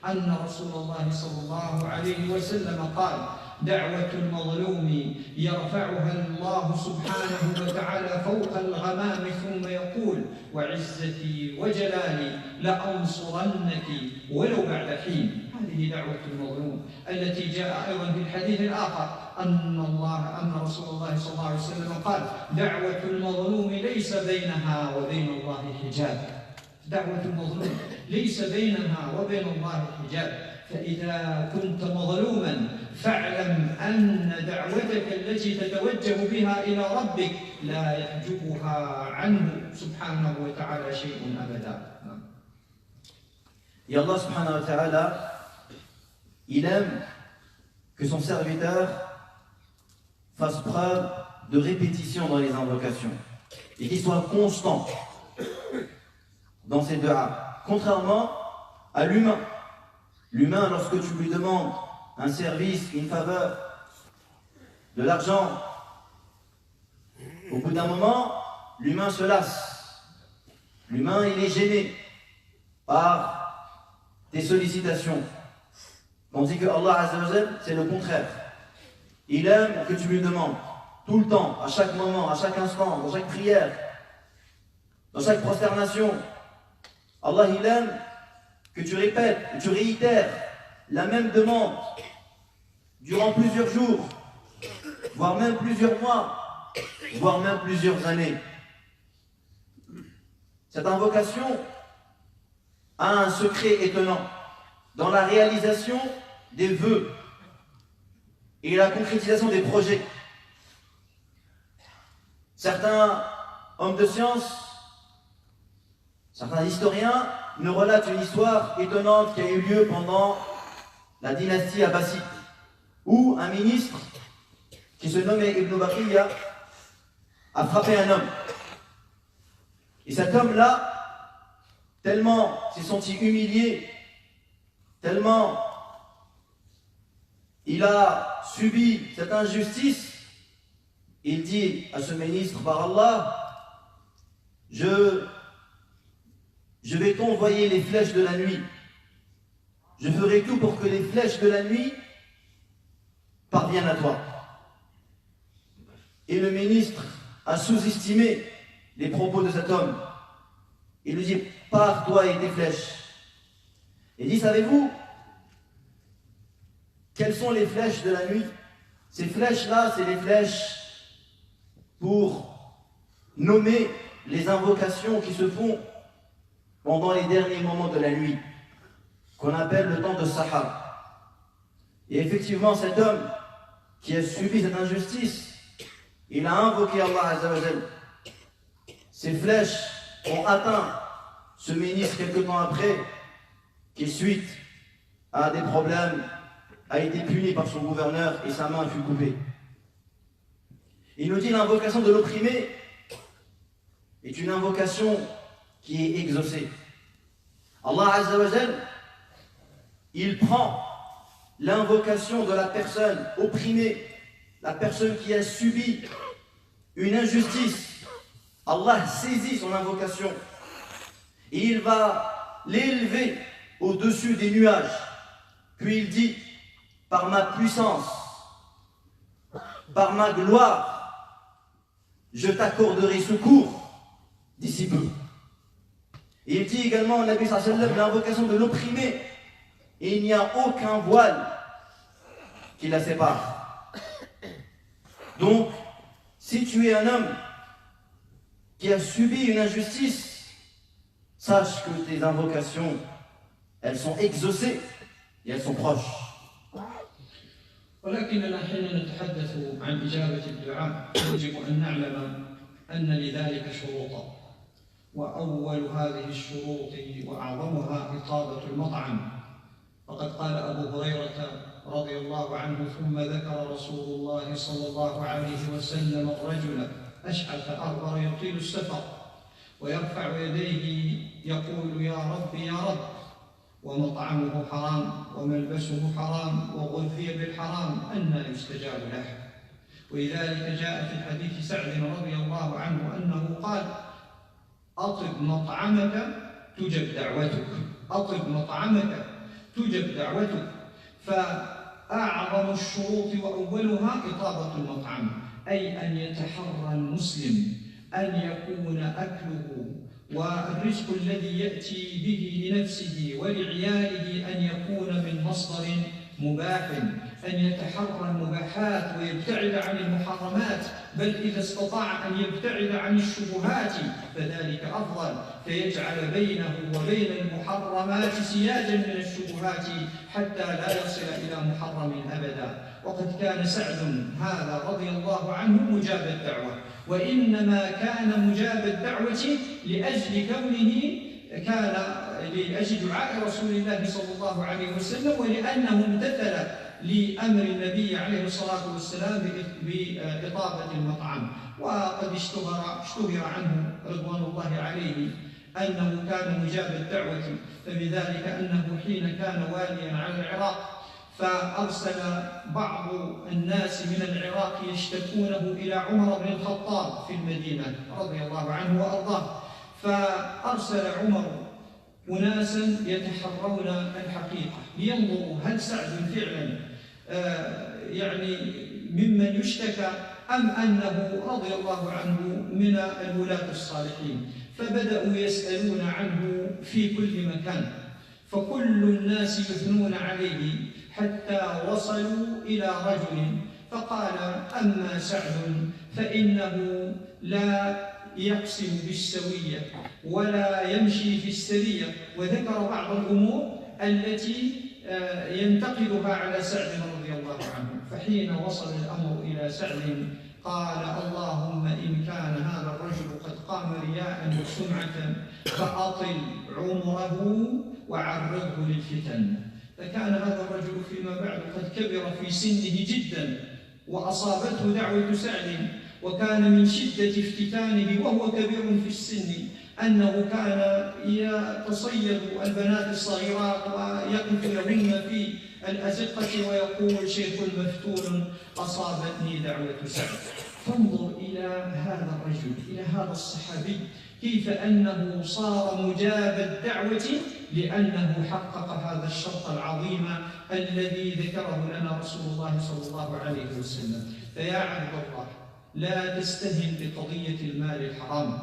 أن رسول الله صلى الله عليه وسلم قال: دعوة المظلوم يرفعها الله سبحانه وتعالى فوق الغمام ثم يقول وعزتي وجلالي لأنصرنك ولو بعد حين. هذه دعوة المظلوم التي جاء أيضا في الحديث الآخر أن رسول الله صلى الله عليه وسلم قال دعوة المظلوم ليس بينها وبين الله حجاب. دعوة المظلوم ليس بينها وبين الله حجاب. فإذا كنت مظلوما فاعلم أن دعوتك التي تتوجه بها إلى ربك لا يحجبها عنه سبحانه وتعالى شيء أبدا. Et Allah subhanahu wa ta'ala, il aime que son serviteur fasse preuve de répétition dans les invocations et qu'il soit constant dans ses du'a, contrairement à l'humain. L'humain, lorsque tu lui demandes un service, une faveur, de l'argent, au bout d'un moment, l'humain se lasse. L'humain, il est gêné par tes sollicitations. Tandis que Allah Azza wa Jal, c'est le contraire. Il aime que tu lui demandes tout le temps, à chaque moment, à chaque instant, dans chaque prière, dans chaque prosternation. Allah, il aime que tu répètes, que tu réitères la même demande durant plusieurs jours, voire même plusieurs mois, voire même plusieurs années. Cette invocation a un secret étonnant dans la réalisation des vœux et la concrétisation des projets. Certains hommes de science, certains historiens nous relatent une histoire étonnante qui a eu lieu pendant la dynastie abbasside, où un ministre qui se nommait Ibn Baqiya a frappé un homme. Et cet homme-là, tellement s'est senti humilié, tellement il a subi cette injustice, il dit à ce ministre, par Allah, je vais t'envoyer les flèches de la nuit. Je ferai tout pour que les flèches de la nuit parviennent à toi. Et le ministre a sous-estimé les propos de cet homme. Il lui dit, pars toi et tes flèches. Il dit, savez-vous quelles sont les flèches de la nuit? Ces flèches-là, c'est les flèches pour nommer les invocations qui se font pendant les derniers moments de la nuit, qu'on appelle le temps de Sahar. Et effectivement, cet homme qui a subi cette injustice, il a invoqué Allah Azza wa Jal. Ces flèches ont atteint ce ministre quelque temps après, qui suite à des problèmes, a été puni par son gouverneur et sa main fut coupée. Il nous dit l'invocation de l'opprimé est une invocation qui est exaucée. Allah Azza wa Jal, il prend l'invocation de la personne opprimée, la personne qui a subi une injustice. Allah saisit son invocation et il va l'élever au-dessus des nuages. Puis il dit, par ma puissance, par ma gloire, je t'accorderai secours d'ici peu. Et il dit également au Nabi sallallahu alayhi wa sallam l'invocation de l'opprimé, et il n'y a aucun voile qui la sépare. Donc, si tu es un homme qui a subi une injustice, sache que tes invocations, elles sont exaucées et elles sont proches. ولكننا حين نتحدث عن إجابة الدعاء يجب أن نعلم أن لذلك شروطا، وأول هذه الشروط وأعظمها إطابة المطعم. فقد قال أبو هريرة رضي الله عنه ثم ذكر رسول الله صلى الله عليه وسلم الرجل أشعث أغبر يطيل السفر ويرفع يديه يقول يا رب يا رب، ومطعمه حرام وملبسه حرام وغذي بالحرام، أنى يستجاب له. ولذلك جاء في الحديث سعد رضي الله عنه أنه قال أطب مطعمك تجب دعوتك، أطب مطعمك تجب دعوتك. أعظم الشروط وأولها إطابة المطعم، أي أن يتحرى المسلم أن يكون أكله والرزق الذي يأتي به لنفسه ولعياله أن يكون من مصدر مباح، أن يتحرى المباحات ويبتعد عن المحرمات، بل إذا استطاع أن يبتعد عن الشبهات فذلك أفضل، فيجعل بينه وبين المحرمات سياجا من الشبهات حتى لا يصل إلى محرم أبدا. وقد كان سعد هذا رضي الله عنه مجاب الدعوة، وإنما كان مجاب الدعوة لأجل كونه كان لأجل دعاء رسول الله صلى الله عليه وسلم، ولأنه امتثل لأمر النبي عليه الصلاة والسلام بإطابة المطعم. وقد اشتهر عنه رضوان الله عليه أنه كان مجاب الدعوة، فبذلك أنه حين كان واليا على العراق فأرسل بعض الناس من العراق يشتكونه إلى عمر بن الخطاب في المدينة رضي الله عنه وأرضاه، فأرسل عمر أناسا يتحرون الحقيقة لينظروا هل سعد فعلا يعني ممن يشتكى أم أنه رضي الله عنه من الولاة الصالحين. فبدأوا يسألون عنه في كل مكان، فكل الناس يثنون عليه حتى وصلوا إلى رجل فقال: أما سعد فإنه لا يقسم بالسوية ولا يمشي في السرية، وذكر بعض الأمور التي ينتقدها على سعد رضي الله عنه. فحين وصل الأمر إلى سعد قال: اللهم إن كان هذا الرجل قد قام رياء وسمعة فأطل عمره وعرضه للفتن. فكان هذا الرجل فيما بعد قد كبر في سنه جدا وأصابته دعوة سعد، وكان من شدة افتتانه وهو كبير في السن أنه كان يتصيد البنات الصغيرات ويقف لهن في الأزقة ويقول: شيخ مفتون أصابتني دعوة سعد. فانظر إلى هذا الرجل، إلى هذا الصحابي، كيف أنه صار مجاب الدعوة لأنه حقق هذا الشرط العظيم الذي ذكره لنا رسول الله صلى الله عليه وسلم. فيا عبد الله، لا تستهن بقضية المال الحرام،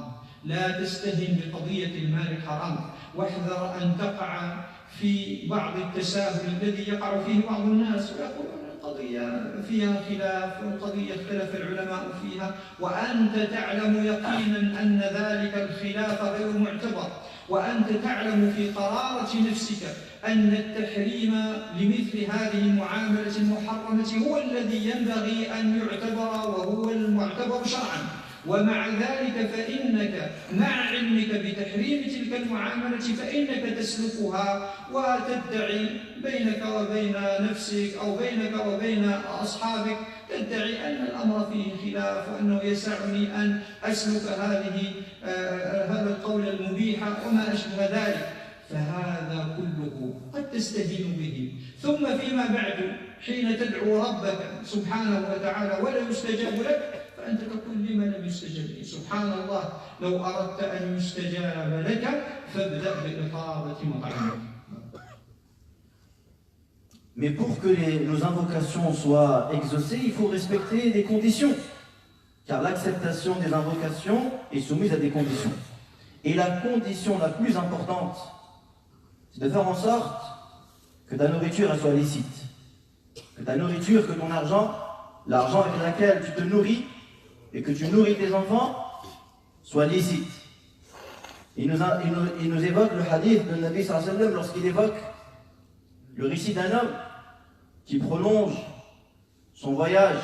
لا تستهن بقضية المال الحرام، واحذر أن تقع في بعض التساهل الذي يقع فيه بعض الناس ويقولون القضية فيها خلاف، والقضية اختلف العلماء فيها، وأنت تعلم يقينا أن ذلك الخلاف غير معتبر، وأنت تعلم في قرارة نفسك أن التحريم لمثل هذه المعاملة المحرمة هو الذي ينبغي أن يعتبر وهو المعتبر شرعا. ومع ذلك فإنك مع علمك بتحريم تلك المعاملة فإنك تسلكها وتدعي بينك وبين نفسك أو بينك وبين أصحابك، تدعي أن الأمر فيه خلاف وأنه يسعني أن أسلك هذا القول المبيح وما أشبه ذلك. فهذا كله قد تستهين به، ثم فيما بعد حين تدعو ربك سبحانه وتعالى ولا يستجاب لك فأنت تقول: لما لم يستجب لي؟ سبحان الله، لو أردت أن يستجاب لك فابدأ بإطابة مطعمك. Mais pour que nos invocations soient exaucées, il faut respecter des conditions. Car l'acceptation des invocations est soumise à des conditions. Et la condition la plus importante, c'est de faire en sorte que ta nourriture elle soit licite. Que ta nourriture, que ton argent, l'argent avec lequel tu te nourris et que tu nourris tes enfants, soit licite. Il nous évoque le hadith de Nabi sallallahu alayhi wa sallam lorsqu'il évoque le récit d'un homme qui prolonge son voyage,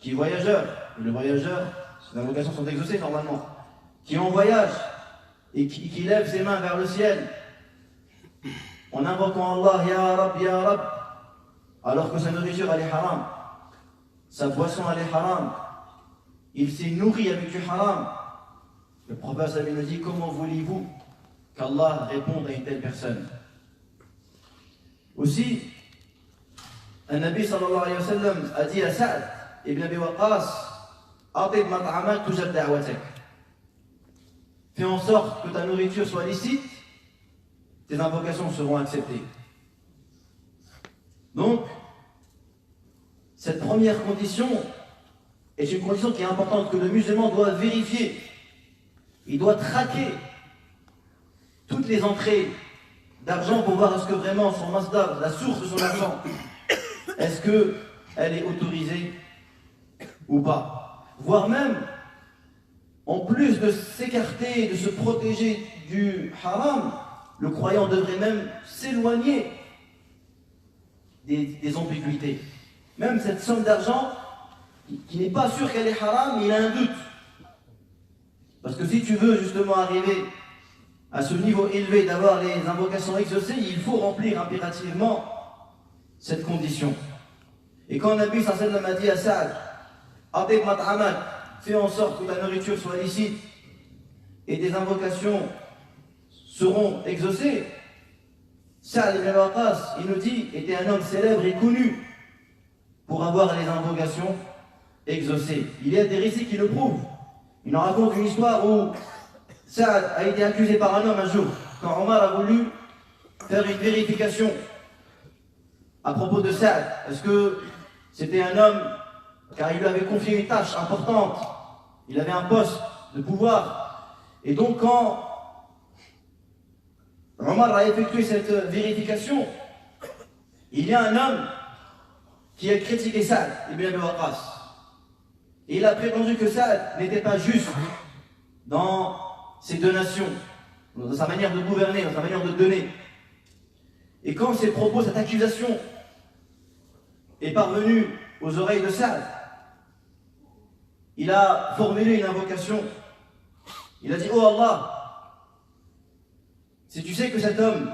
qui est voyageur. Et le voyageur, ses invocations sont exaucées normalement, qui est en voyage et qui lève ses mains vers le ciel en invoquant Allah, Ya Rab, Ya Rab, alors que sa nourriture elle est haram, sa boisson elle est haram, il s'est nourri avec du haram. Le prophète nous dit: comment voulez-vous qu'Allah réponde à une telle personne? Aussi, un Nabi sallallahu alayhi wa sallam a dit à Sa'd ibn Abi Waqqas: Atib mat'amak tujab da'watak. Fais en sorte que ta nourriture soit licite, tes invocations seront acceptées. Donc, Cette première condition est une condition qui est importante, que le musulman doit vérifier. Il doit traquer toutes les entrées d'argent pour voir est-ce que vraiment son masdar, la source de son argent, est-ce qu'elle est autorisée ou pas. Voire même, en plus de s'écarter, de se protéger du haram, le croyant devrait même s'éloigner des ambiguïtés. Même cette somme d'argent, qui n'est pas sûr qu'elle est haram, il a un doute. Parce que si tu veux justement arriver à ce niveau élevé d'avoir les invocations exaucées, il faut remplir impérativement cette condition. Et quand Nabi sallallahu alayhi wa sallam a dit à Saad, Atib mat'amak, fais en sorte que ta nourriture soit licite et tes invocations seront exaucées, Saad ibn Waqqas, il nous dit, était un homme célèbre et connu pour avoir les invocations exaucées. Il y a des récits qui le prouvent. Il nous raconte une histoire où Saad a été accusé par un homme un jour, quand Omar a voulu faire une vérification à propos de Saad. Est-ce que c'était un homme, car il lui avait confié une tâche importante, il avait un poste de pouvoir, et donc quand Omar a effectué cette vérification, il y a un homme qui a critiqué Saad ibn Abi Waqqas. Et il a prétendu que Saad n'était pas juste dans ses donations, dans sa manière de gouverner, dans sa manière de donner. Et quand ces propos, cette accusation est parvenue aux oreilles de Saad, il a formulé une invocation. Il a dit: Oh Allah, si tu sais que cet homme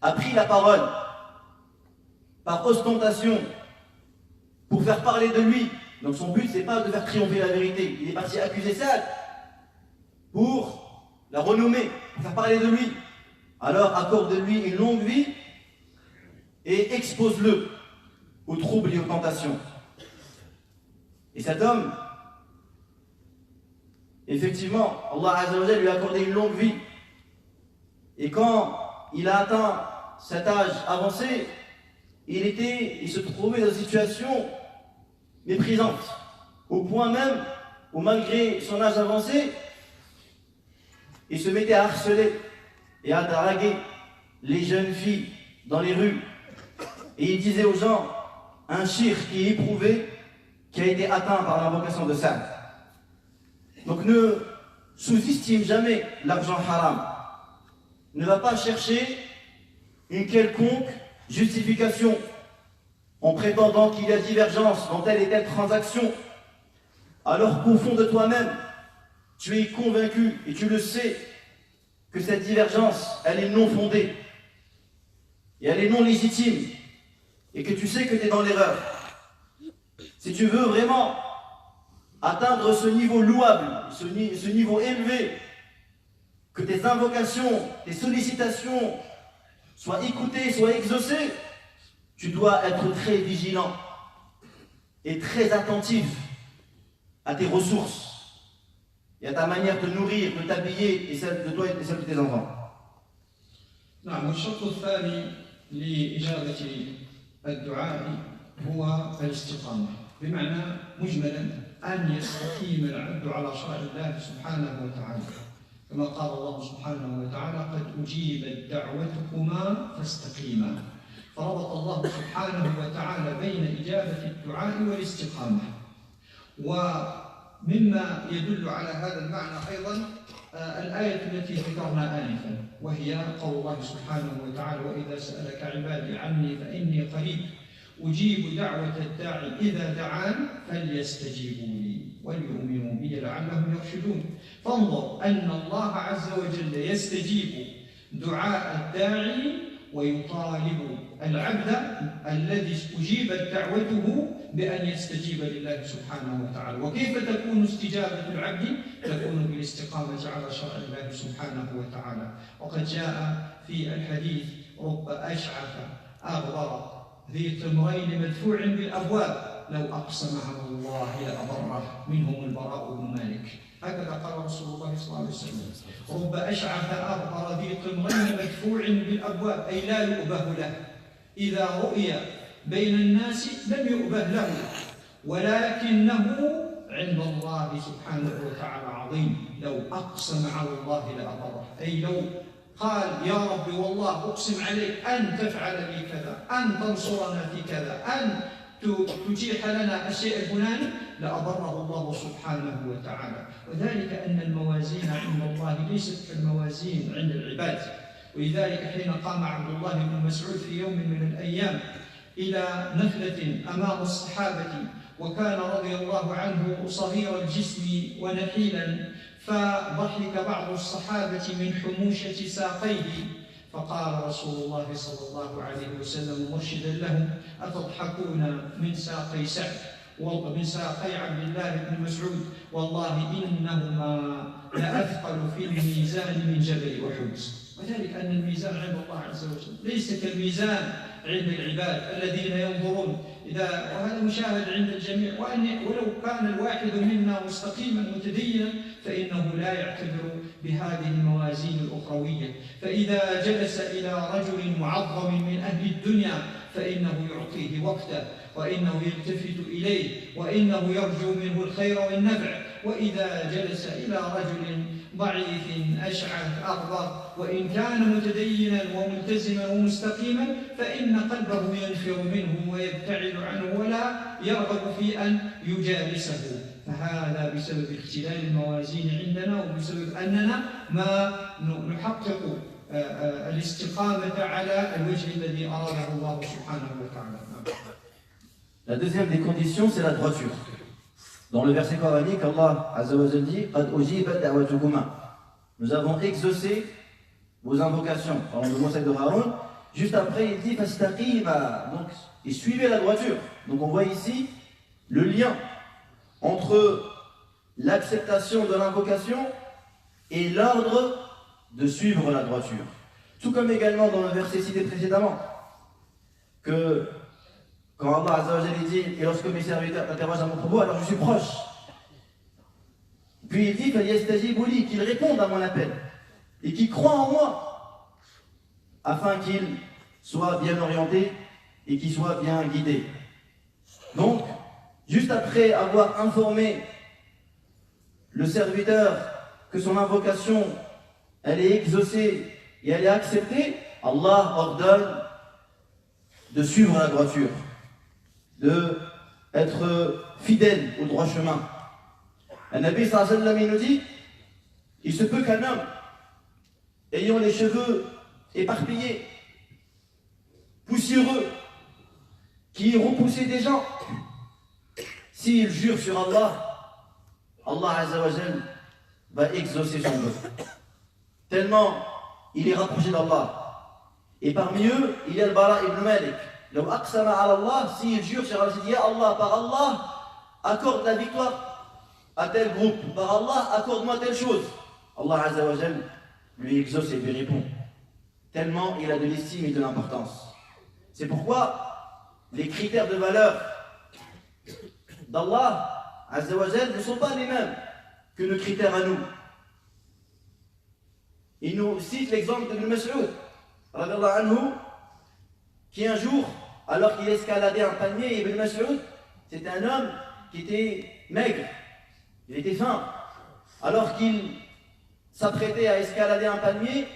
a pris la parole par ostentation pour faire parler de lui, donc son but c'est pas de faire triompher la vérité, il est parti accuser Saad pour la renommer, pour faire parler de lui, alors accorde-lui une longue vie et expose-le aux troubles et aux tentations. Et cet homme, effectivement, Allah Azza wa Jalla lui a accordé une longue vie. Et quand il a atteint cet âge avancé, il se trouvait dans une situation méprisante, au point même où malgré son âge avancé, il se mettait à harceler et à draguer les jeunes filles dans les rues. Et il disait aux gens, un shir qui est éprouvé, qui a été atteint par l'invocation de Saad. Donc ne sous-estime jamais l'argent haram. Ne va pas chercher une quelconque justification en prétendant qu'il y a divergence dans telle et telle transaction, alors qu'au fond de toi-même, tu es convaincu et tu le sais que cette divergence, elle est non fondée et elle est non légitime et que tu sais que tu es dans l'erreur. Si tu veux vraiment atteindre ce niveau louable, ce niveau élevé, que tes invocations, tes sollicitations soient écoutées, soient exaucées, tu dois être très vigilant et très attentif à tes ressources et à ta manière de nourrir, de t'habiller et celle de toi et celle de tes enfants. نعم، والشرط الثاني لإجابة الدعاء هو الاستقامة، بمعنى مجملا أن يستقيم العبد على شرع الله سبحانه وتعالى، كما قال الله سبحانه وتعالى: قد أجيبت دعوتكما فاستقيما. فربط الله سبحانه وتعالى بين إجابة الدعاء والاستقامة. ومما يدل على هذا المعنى أيضا الآية التي ذكرنا آنفا، وهي قول الله سبحانه وتعالى: وإذا سألك عبادي عني فإني قريب أجيب دعوة الداعي إذا دعان فليستجيبوا لي وليؤمنوا بي لعلهم يرشدون. فانظر أن الله عز وجل يستجيب دعاء الداعي ويطالب العبد الذي أجيبت دعوته بأن يستجيب لله سبحانه وتعالى. وكيف تكون استجابة العبد؟ تكون بالاستقامة على شرع الله سبحانه وتعالى. وقد جاء في الحديث: رب أشعث أغبر ذي تمرين مدفوع بالأبواب لو أقسم على الله لأبره، منهم البراء بن مالك. هكذا قال رسول الله صلى الله عليه وسلم: رب أشعث أغبر ذي طمرين مدفوع بالأبواب، أي لا يؤبه له. إذا رؤي بين الناس لم يؤبه له، ولكنه عند الله سبحانه وتعالى عظيم. لو أقسم على الله لأبره، أي لو قال يا رب والله أقسم عليك أن تفعل لي كذا، أن تنصرنا في كذا، أن تتيح لنا الشيء الفلاني، لأبره الله سبحانه وتعالى. وذلك أن الموازين عند الله ليست كالموازين عند العباد. ولذلك حين قام عبد الله بن مسعود في يوم من الأيام إلى نخلة أمام الصحابة، وكان رضي الله عنه صغير الجسم ونحيلا، فضحك بعض الصحابة من حموشة ساقيه، فقال رسول الله صلى الله عليه وسلم مرشدا لهم: أتضحكون من ساقي سعد ومن ساقي عبد الله بن مسعود؟ والله إنهما لأثقل في الميزان من جبل أحد. وذلك أن الميزان عند الله عز وجل ليس كالميزان عند العباد الذين ينظرون، وهذا مشاهد عند الجميع. ولو كان الواحد منا مستقيما متدينا فإنه لا يعتبر بهذه الموازين الأخروية. فإذا جلس إلى رجل معظم من أهل الدنيا فإنه يعطيه وقته، وإنه يلتفت إليه، وإنه يرجو منه الخير والنفع. وإذا جلس إلى رجل ضعيف أشعث أغبر، وإن كان متدينا وملتزما ومستقيما، فإن قلبه ينفر منه ويبتعد عنه ولا يرغب في أن يجالسه. فهذا بسبب اختلال الموازين عندنا، وبسبب أننا ما نحقق الاستقامة على الوجه الذي أراده الله سبحانه وتعالى. La deuxième des conditions, c'est la droiture. Dans le verset coranique, Allah Azza wa Jalla dit: Qad ujibat da'watukuma. Nous avons exaucé vos invocations. Parlons de Moussa et de Haroun. Juste après, il dit Fastaqima. Donc, et suivez la droiture. Donc, on voit ici le lien entre l'acceptation de l'invocation et l'ordre de suivre la droiture. Tout comme également dans le verset cité précédemment, que quand Allah Azza wa Jalla dit: et lorsque mes serviteurs interrogent à mon propos, alors je suis proche. Puis il dit qu'ils répondent à mon appel et qu'ils croient en moi, afin qu'ils soient bien orientés et qu'ils soient bien guidés. Donc, juste après avoir informé le serviteur que son invocation elle est exaucée et elle est acceptée, Allah ordonne de suivre la droiture, d'être fidèle au droit chemin. Le Nabi sallallahu alayhi wa sallam nous dit: il se peut qu'un homme ayant les cheveux éparpillés, poussiéreux, qui repoussait des gens, s'il jure sur Allah, Allah Azza wa Jal va exaucer son vœu. Tellement il est rapproché d'Allah. Et parmi eux, il y a le Bara ibn Malik. Donc, aqsama ala Allah, s'il jure sur Allah, il dit: Allah, par Allah, accorde la victoire à tel groupe, par Allah, accorde-moi telle chose. Allah Azza wa Jal lui exauce et lui répond. Tellement il a de l'estime et de l'importance. C'est pourquoi les critères de valeur d'Allah Azza wa Jal ne sont pas les mêmes que nos critères à nous. Il nous cite l'exemple de Mas'ud, radiyallahu anhu, qui un jour, alors qu'il escaladait un palmier, Ibn Mas'ud, c'était un homme qui était maigre, il était faim. Alors qu'il s'apprêtait à escalader un palmier,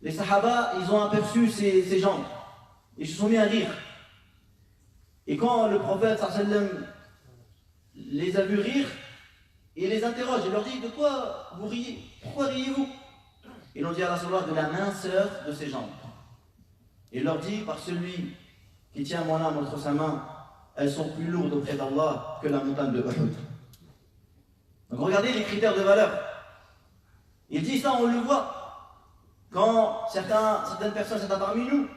les Sahaba, ils ont aperçu ses jambes. Ils se sont mis à rire. Et quand le prophète sallallahu alayhi wa sallam les a vus rire, il les interroge, il leur dit: de quoi vous riez? Pourquoi riez-vous? Ils ont dit à Rasulullah: de la minceur de ses jambes. Il leur dit: par celui qui tient mon âme entre sa main, elles sont plus lourdes auprès d'Allah que la montagne de Uhud. Donc regardez les critères de valeur. Il dit ça, on le voit. Quand certaines personnes, certains parmi nous,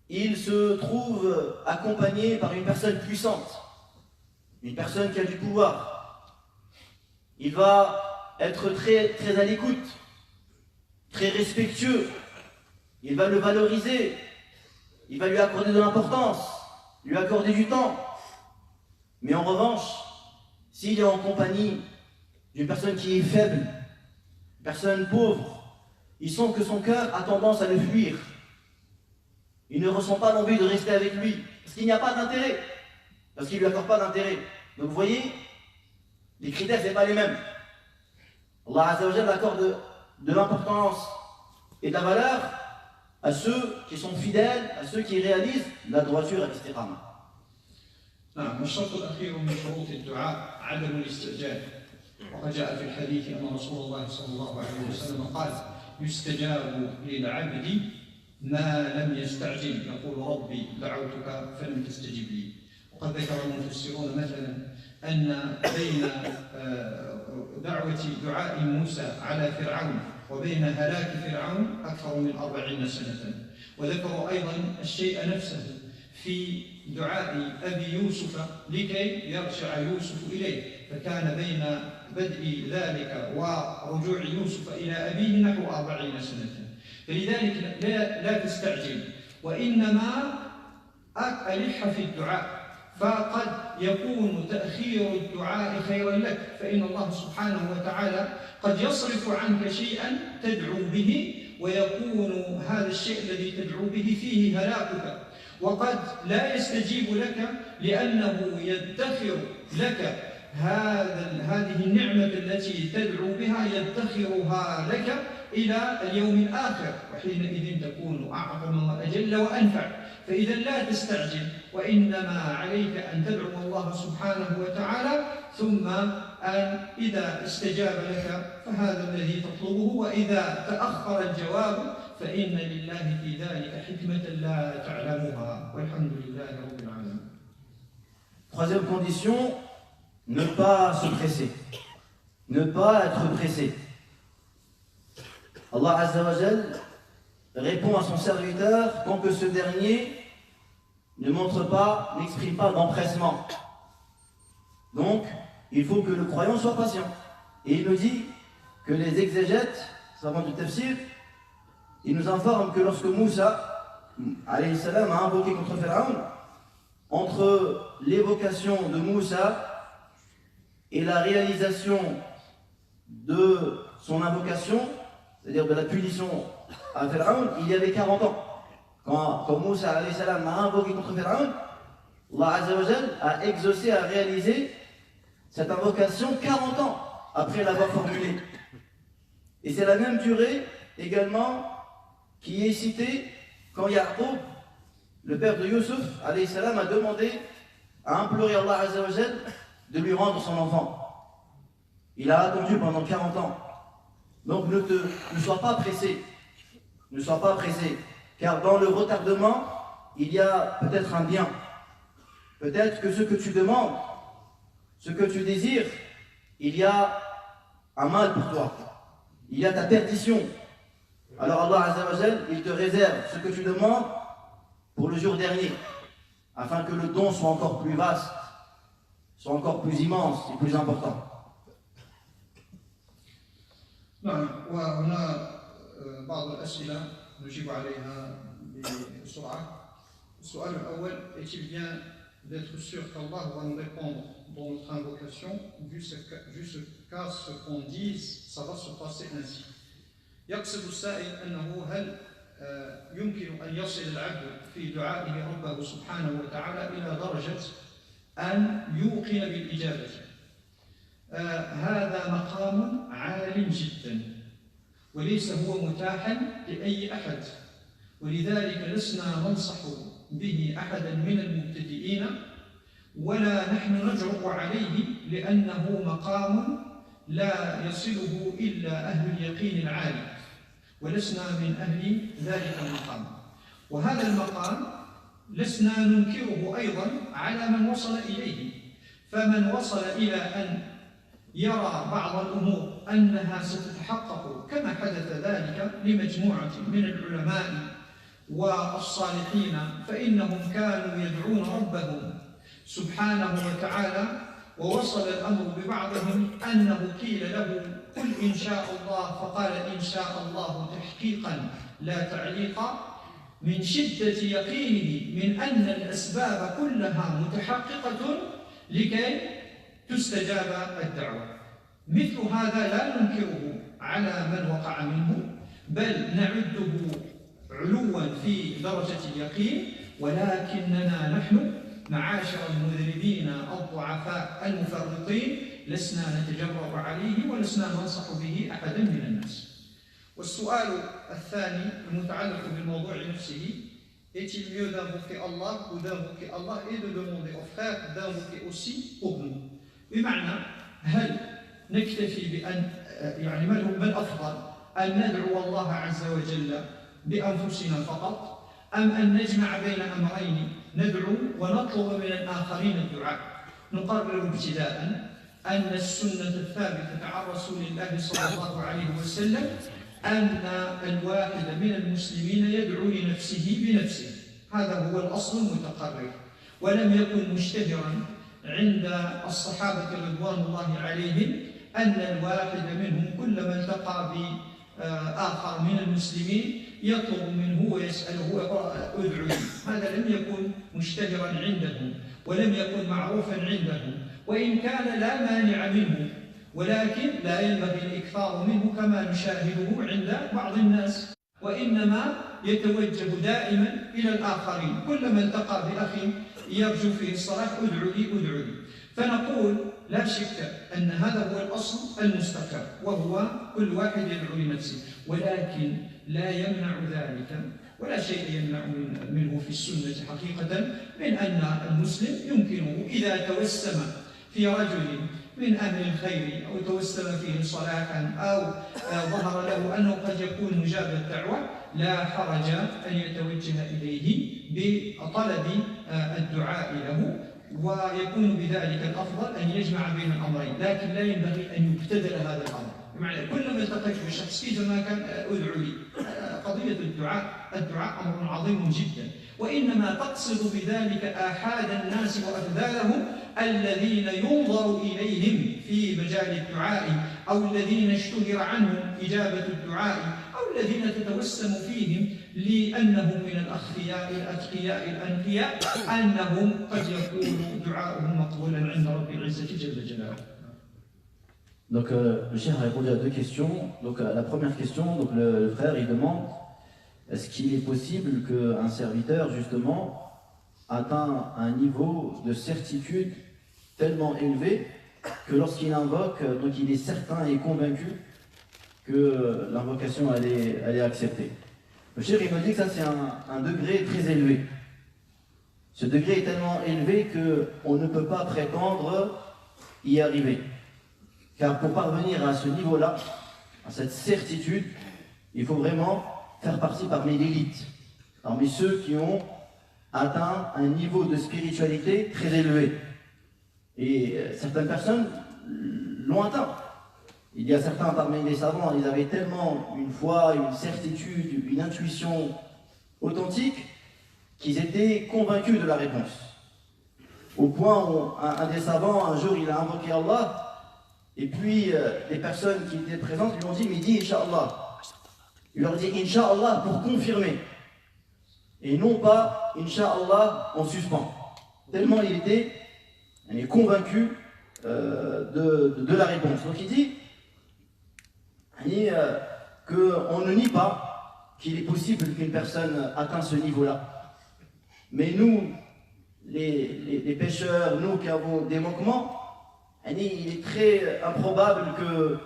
ils se trouvent accompagnés par une personne puissante, une personne qui a du pouvoir. Il va être très, très à l'écoute, très respectueux. Il va le valoriser. Il va lui accorder de l'importance, lui accorder du temps. Mais en revanche, s'il est en compagnie d'une personne qui est faible, une personne pauvre, il sent que son cœur a tendance à le fuir. Il ne ressent pas l'envie de rester avec lui, parce qu'il n'y a pas d'intérêt, parce qu'il ne lui accorde pas d'intérêt. Donc vous voyez, les critères, ce n'est pas les mêmes. Allah Azza wa Jalla accorde de l'importance et de la valeur à ceux qui sont fidèles, à ceux qui réalisent la droiture et l'istiqama. نعم، والشرط الأخير من شروط الدعاء عدم الاستعجال. وقد جاء في الحديث أن رسول الله صلى الله عليه وسلم قال: يستجاب للعبد ما لم يستعجل، يقول ربي دعوتك فلم تستجب لي. وقد ذكر المفسرون مثلا أن بين دعاء موسى على فرعون وبين هلاك فرعون أكثر من 40 سنة. وذكروا أيضا الشيء نفسه في دعاء أبي يوسف لكي يرجع يوسف إليه، فكان بين بدء ذلك ورجوع يوسف إلى أبيه نحو 40 سنة. فلذلك لا تستعجل، وإنما ألح في الدعاء، فقد يكون تأخير الدعاء خيرا لك، فإن الله سبحانه وتعالى قد يصرف عنك شيئا تدعو به، ويكون هذا الشيء الذي تدعو به فيه هلاكك، وقد لا يستجيب لك لأنه يدخر لك هذه النعمة التي تدعو بها، يدخرها لك إلى اليوم الآخر، وحينئذ تكون أعظم وأجل وأنفع. فإذا لا تستعجل، وإنما عليك أن تدعو الله سبحانه وتعالى، ثم أن إذا استجاب لك فهذا الذي تطلبه، وإذا تأخر الجواب فإن لله في ذلك حكمة لا تعلمها، والحمد لله رب العالمين. Troisième condition, ne pas se presser, ne pas être pressé. Allah Azza wa Jal répond à son serviteur tant que ce dernier ne montre pas, n'exprime pas d'empressement. Donc, il faut que le croyant soit patient. Et il nous dit que les exégètes, savants du tafsir, ils nous informent que lorsque Moussa, alayhi salam, a invoqué contre Pharaon, entre l'évocation de Moussa et la réalisation de son invocation, c'est-à-dire de la punition à Pharaon, il y avait 40 ans. Quand Moussa alayhi salam a invoqué contre Pharaon, Allah Azza wa Jal a exaucé, a réalisé cette invocation 40 ans après l'avoir formulée. Et c'est la même durée également qui est citée quand Ya'qub, le père de Yusuf alayhi salam, a demandé, a imploré Allah Azza wa Jal de lui rendre son enfant. Il a attendu pendant 40 ans. Donc ne sois pas pressé. Ne sois pas pressé. Car dans le retardement, il y a peut-être un bien. Peut-être que ce que tu demandes, ce que tu désires, il y a un mal pour toi. Il y a ta perdition. Alors Allah Azza wa Jal, il te réserve ce que tu demandes pour le jour dernier, afin que le don soit encore plus vaste, soit encore plus immense et plus important. نعم، وهنا بعض الأسئلة نجيب عليها بسرعة. السؤال الأول: est-il bien d'être sûr qu'Allah va nous répondre dans notre invocation jusqu'à ce qu'on dise ça va se passer ainsi؟ يقصد السائل أنه هل يمكن أن يصل العبد في دعائه ربه سبحانه وتعالى إلى درجة أن يوقن بالإجابة؟ هذا مقام عال جدا، وليس هو متاحا لأي أحد، ولذلك لسنا ننصح به أحدا من المبتدئين، ولا نحن نجرؤ عليه، لأنه مقام لا يصله إلا أهل اليقين العالي، ولسنا من أهل ذلك المقام. وهذا المقام لسنا ننكره أيضا على من وصل إليه، فمن وصل إلى أن يرى بعض الأمور أنها ستتحقق كما حدث ذلك لمجموعة من العلماء والصالحين، فإنهم كانوا يدعون ربهم سبحانه وتعالى، ووصل الأمر ببعضهم أنه قيل له قل إن شاء الله، فقال إن شاء الله تحقيقا لا تعليقا، من شدة يقينه من أن الأسباب كلها متحققة لكي تستجاب الدعوة. مثل هذا لا ننكره على من وقع منه، بل نعده علوا في درجة اليقين، ولكننا نحن معاشر المذنبين الضعفاء المفرطين لسنا نتجرأ عليه ولسنا ننصح به أحدا من الناس. والسؤال الثاني المتعلق بالموضوع نفسه: est-il mieux d'invoquer Allah ou d'invoquer Allah et de demander aux frères d'invoquer aussi pour nous؟ بمعنى هل نكتفي بأن يعني من الأفضل أن ندعو الله عز وجل بأنفسنا فقط، أم أن نجمع بين أمرين ندعو ونطلب من الآخرين الدعاء؟ نقرر ابتداء أن السنة الثابتة عن رسول الله صلى الله عليه وسلم أن الواحد من المسلمين يدعو لنفسه بنفسه، هذا هو الأصل المتقرر، ولم يكن مشتهرا عند الصحابة رضوان الله عليهم أن الواحد منهم كلما التقى بآخر من المسلمين يطلب منه ويسأله ادعو لي، هذا لم يكن مشتهرا عندهم ولم يكن معروفا عندهم، وإن كان لا مانع منه، ولكن لا ينبغي الإكثار منه كما نشاهده عند بعض الناس، وإنما يتوجه دائما إلى الآخرين، كلما التقى بأخ يرجو فيه الصلاح ادعو لي ادعو لي. فنقول لا شك أن هذا هو الأصل المستقر، وهو كل واحد يدعو لنفسه، ولكن لا يمنع ذلك ولا شيء يمنع منه في السنة حقيقة من أن المسلم يمكنه إذا توسم في رجل من أهل الخير أو توسم فيه صلاحا أو ظهر له أنه قد يكون مجاب الدعوة، لا حرج أن يتوجه إليه بطلب الدعاء له، ويكون بذلك الأفضل أن يجمع بين الأمرين، لكن لا ينبغي أن يبتدل هذا الأمر، بمعنى كلما التقيت بشخص في زمان ادعو لي. قضية الدعاء أمر عظيم جدا، وإنما تقصد بذلك آحاد الناس وأفذالهم الذين ينظر إليهم في مجال الدعاء، أو الذين اشتهر عنهم إجابة الدعاء، أو الذين تتوسم فيهم لأنهم من الأخفياء الأتقياء الأنقياء أنهم قد يكون دعاؤهم مقبولا عند رب العزة جل جلاله. Donc le cheikh a répondu à deux questions. Donc la première question, donc le frère il demande: est-ce qu'il est possible qu'un serviteur justement atteint un niveau de certitude tellement élevé que lorsqu'il invoque, donc il est certain et convaincu que l'invocation elle est acceptée? Le cheikh il me dit que ça c'est un degré très élevé. Ce degré est tellement élevé qu'on ne peut pas prétendre y arriver. Car pour parvenir à ce niveau-là, à cette certitude, il faut vraiment faire partie parmi l'élite, parmi ceux qui ont atteint un niveau de spiritualité très élevé. Et certaines personnes l'ont atteint. Il y a certains parmi les savants, ils avaient tellement une foi, une certitude, une intuition authentique qu'ils étaient convaincus de la réponse. Au point où un des savants, un jour, il a invoqué Allah. Et puis, les personnes qui étaient présentes lui ont dit: mais dis Inch'Allah. Il leur dit Inch'Allah pour confirmer. Et non pas Inch'Allah en suspens. Tellement il était convaincu de la réponse. Donc il dit qu'on ne nie pas qu'il est possible qu'une personne atteigne ce niveau-là. Mais nous, les pécheurs, nous qui avons des manquements, il est très improbable que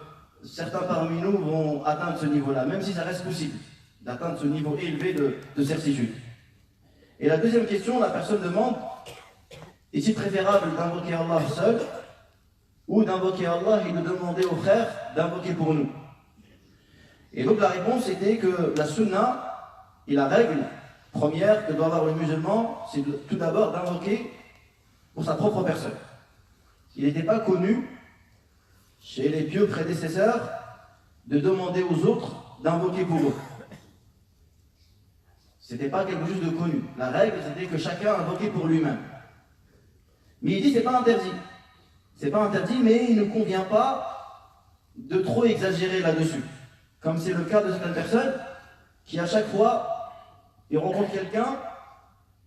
certains parmi nous vont atteindre ce niveau-là, même si ça reste possible d'atteindre ce niveau élevé de certitude. Et la deuxième question, la personne demande: est-il préférable d'invoquer Allah seul ou d'invoquer Allah et de demander aux frères d'invoquer pour nous? Et donc la réponse était que la sunna et la règle première que doit avoir le musulman, c'est tout d'abord d'invoquer pour sa propre personne. Il n'était pas connu chez les pieux prédécesseurs de demander aux autres d'invoquer pour eux. C'était pas quelque chose de connu. La règle, c'était que chacun invoquait pour lui-même. Mais il dit c'est pas interdit. C'est pas interdit, mais il ne convient pas de trop exagérer là-dessus. Comme c'est le cas de certaines personnes qui à chaque fois, ils rencontrent quelqu'un,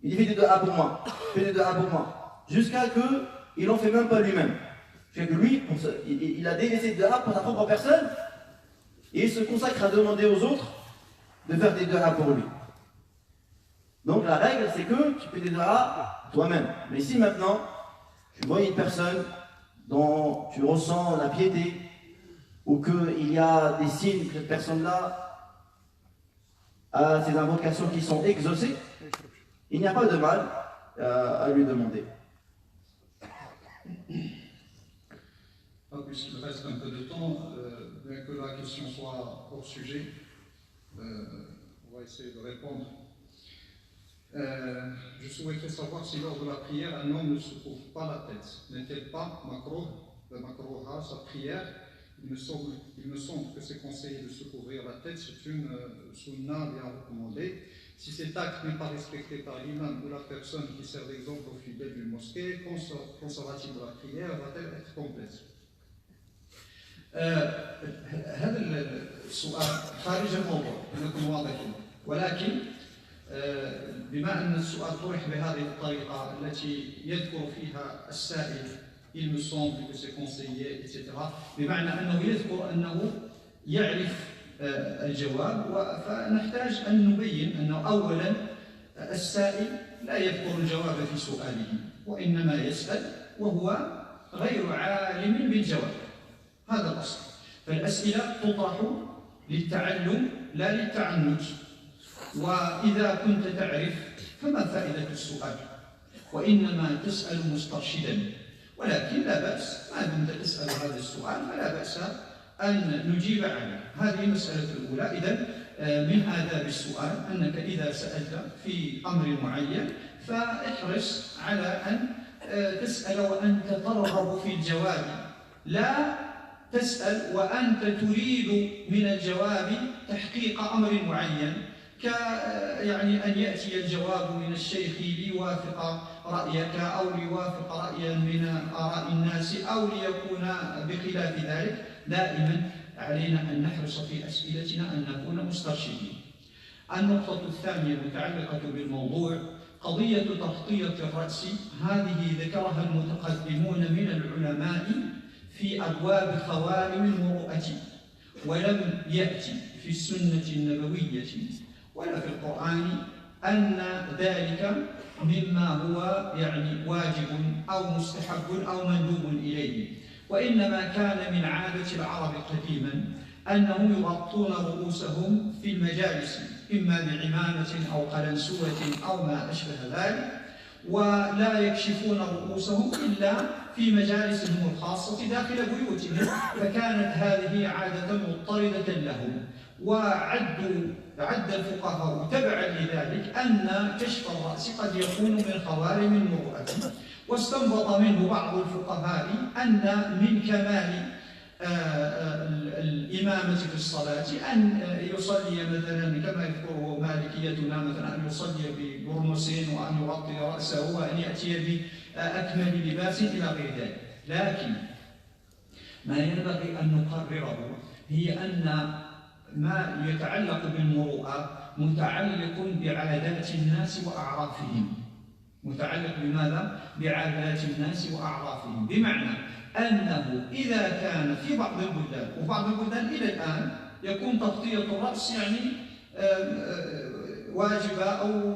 il dit fais des du'a pour moi, fais des du'a pour moi, jusqu'à que il n'en fait même pas lui-même. Fait que lui, il a délaissé de du'a pour sa propre personne et il se consacre à demander aux autres de faire des du'a pour lui. Donc la règle, c'est que tu fais des taharas toi-même. Mais si maintenant, tu vois une personne dont tu ressens la piété, ou qu'il y a des signes que cette personne-là a ses invocations qui sont exaucées, il n'y a pas de mal à lui demander. Puisqu'il reste un peu de temps, bien que la question soit hors sujet, on va essayer de répondre. Je souhaiterais savoir si lors de la prière, un homme ne se couvre pas la tête. N'est-elle pas makrouha, sa prière? Il me semble que c'est conseillé de se couvrir la tête, c'est une sunna bien recommandée. Si cet acte n'est pas respecté par l'imam ou la personne qui sert d'exemple aux fidèles d'une mosquée, conservative de la prière va-t-elle être complète? هذا السؤال خارج الموضوع نكون واضحين، ولكن بما أن السؤال طرح بهذه الطريقة التي يذكر فيها السائل il me semble que c'est conseillé etc. بمعنى أنه يذكر أنه يعرف الجواب، فنحتاج أن نبين أنه أولا السائل لا يذكر الجواب في سؤاله وإنما يسأل وهو غير عالم بالجواب. هذا الأصل. فالأسئلة تطرح للتعلم لا للتعنت، وإذا كنت تعرف فما فائدة السؤال؟ وإنما تسأل مسترشدا، ولكن لا بأس ما دمت تسأل هذا السؤال فلا بأس أن نجيب عنه. هذه المسألة الأولى. إذن من آداب السؤال أنك إذا سألت في أمر معين فاحرص على أن تسأل وأنت ترغب في الجواب، لا تسأل وأنت تريد من الجواب تحقيق أمر معين، يعني أن يأتي الجواب من الشيخ ليوافق رأيك أو ليوافق رأيا من آراء الناس أو ليكون بخلاف ذلك. دائما علينا أن نحرص في أسئلتنا أن نكون مسترشدين. النقطة الثانية المتعلقة بالموضوع قضية تغطية الرأس، هذه ذكرها المتقدمون من العلماء في أبواب خوارم المروءة، ولم يأتي في السنة النبوية ولا في القرآن أن ذلك مما هو يعني واجب أو مستحب أو مندوب إليه، وإنما كان من عادة العرب قديما أنهم يغطون رؤوسهم في المجالس إما بعمامة أو قلنسوة أو ما أشبه ذلك، ولا يكشفون رؤوسهم إلا في مجالسهم الخاصة داخل بيوتهم، فكانت هذه عادة مضطردة لهم. عد الفقهاء تبعا لذلك أن كشف الرأس قد يكون من خوارم المروءة، واستنبط منه بعض الفقهاء أن من كمال الإمامة في الصلاة أن يصلي مثلا كما يذكره مالكيتنا مثلا أن يصلي ببرنس وأن يغطي رأسه وأن يأتي بأكمل لباس إلى غير ذلك. لكن ما ينبغي أن نقرره هي أن ما يتعلق بالمروءة متعلق بعادات الناس وأعرافهم. متعلق بماذا؟ بعادات الناس وأعرافهم، بمعنى أنه إذا كان في بعض البلدان وبعض البلدان إلى الآن يكون تغطية الرأس يعني واجبة أو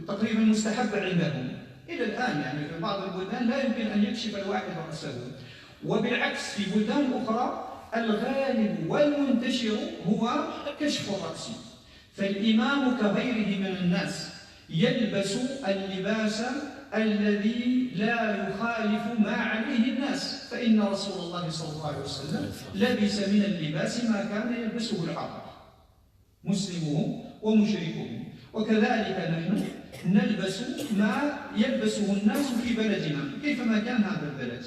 تقريبا مستحبة عندهم إلى الآن، يعني في بعض البلدان لا يمكن أن يكشف الواحد رأسه، وبالعكس في بلدان أخرى الغالب والمنتشر هو كشف الرأس. فالإمام كغيره من الناس يلبس اللباس الذي لا يخالف ما عليه الناس، فإن رسول الله صلى الله عليه وسلم لبس من اللباس ما كان يلبسه العرب مسلمهم ومشركهم، وكذلك نحن نلبس ما يلبسه الناس في بلدنا كيفما كان هذا البلد،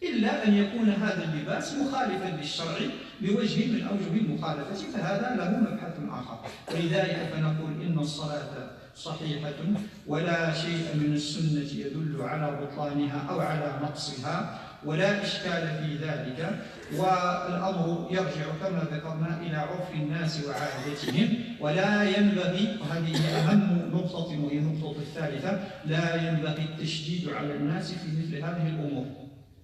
إلا أن يكون هذا اللباس مخالفا للشرع بوجه من أوجه المخالفة، فهذا له مبحث آخر. ولذلك فنقول إن الصلاة صحيحة ولا شيء من السنة يدل على بطلانها أو على نقصها، ولا إشكال في ذلك، والأمر يرجع كما ذكرنا إلى عرف الناس وعادتهم. ولا ينبغي، وهذه أهم نقطة وهي النقطة الثالثة، لا ينبغي التشديد على الناس في مثل هذه الأمور.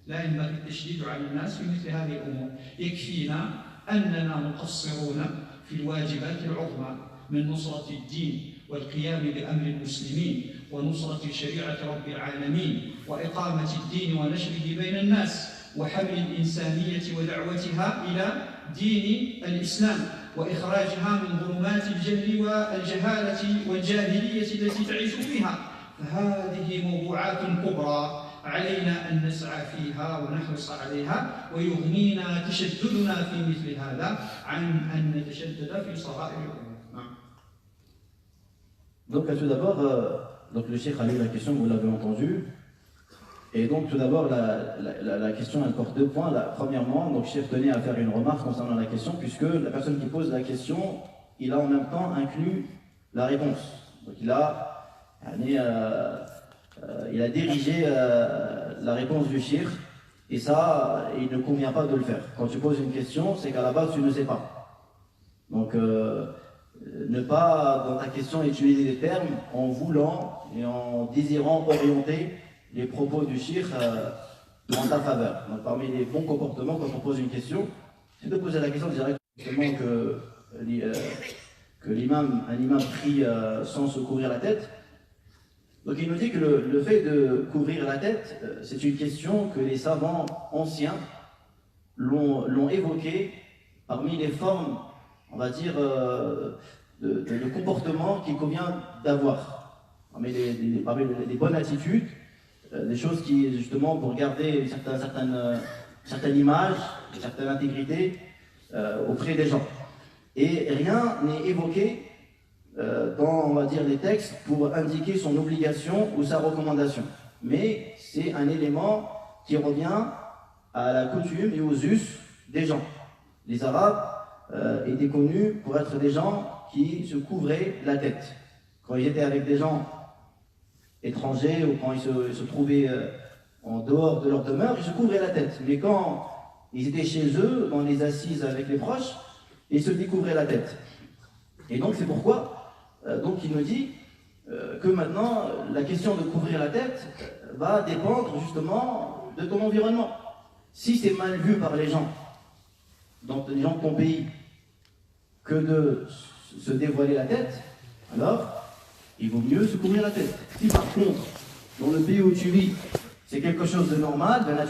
لا ينبغي التشديد على الناس في مثل هذه الأمور. يكفينا أننا مقصرون في الواجبات العظمى من نصرة الدين والقيام بأمر المسلمين ونصرة شريعة رب العالمين وإقامة الدين ونشره بين الناس وحمل الإنسانية ودعوتها إلى دين الإسلام وإخراجها من ظلمات الجهل والجهالة والجاهلية التي تعيش فيها. فهذه موضوعات كبرى علينا أن نسعى فيها ونحرص عليها، ويغنينا تشددنا في مثل هذا عن أن نتشدد في صغائر الأمور. Donc tout d'abord, donc le Cheikh a lu la question, vous l'avez entendu. Et donc tout d'abord, la question elle porte deux points. Premièrement, donc Cheikh tenait à faire une remarque concernant la question, puisque la personne qui pose la question, il a en même temps inclus la réponse. Donc il a dirigé la réponse du Cheikh, et ça, il ne convient pas de le faire. Quand tu poses une question, c'est qu'à la base tu ne sais pas. Donc ne pas dans ta question utiliser des termes en voulant et en désirant orienter les propos du Cheikh en ta faveur. Donc parmi les bons comportements quand on pose une question, c'est de poser la question directement que un imam prie sans se couvrir la tête. Donc il nous dit que le fait de couvrir la tête, c'est une question que les savants anciens l'ont évoquée parmi les formes, on va dire, de comportement qu'il convient d'avoir. Parmi les bonnes attitudes, des choses qui, justement, pour garder une certaine image, une certaine intégrité auprès des gens. Et rien n'est évoqué dans, on va dire, les textes pour indiquer son obligation ou sa recommandation. Mais c'est un élément qui revient à la coutume et aux us des gens. Les Arabes étaient connus pour être des gens qui se couvraient la tête. Quand ils étaient avec des gens étrangers ou quand ils se trouvaient en dehors de leur demeure, ils se couvraient la tête. Mais quand ils étaient chez eux, dans les assises avec les proches, ils se découvraient la tête. Et donc c'est pourquoi donc il nous dit que maintenant la question de couvrir la tête va dépendre justement de ton environnement. Si c'est mal vu par les gens, dans les gens de ton pays, que de se dévoiler la tête, alors il vaut mieux se couvrir la tête. Si par contre, dans le pays où tu vis, c'est quelque chose de normal, de naturel,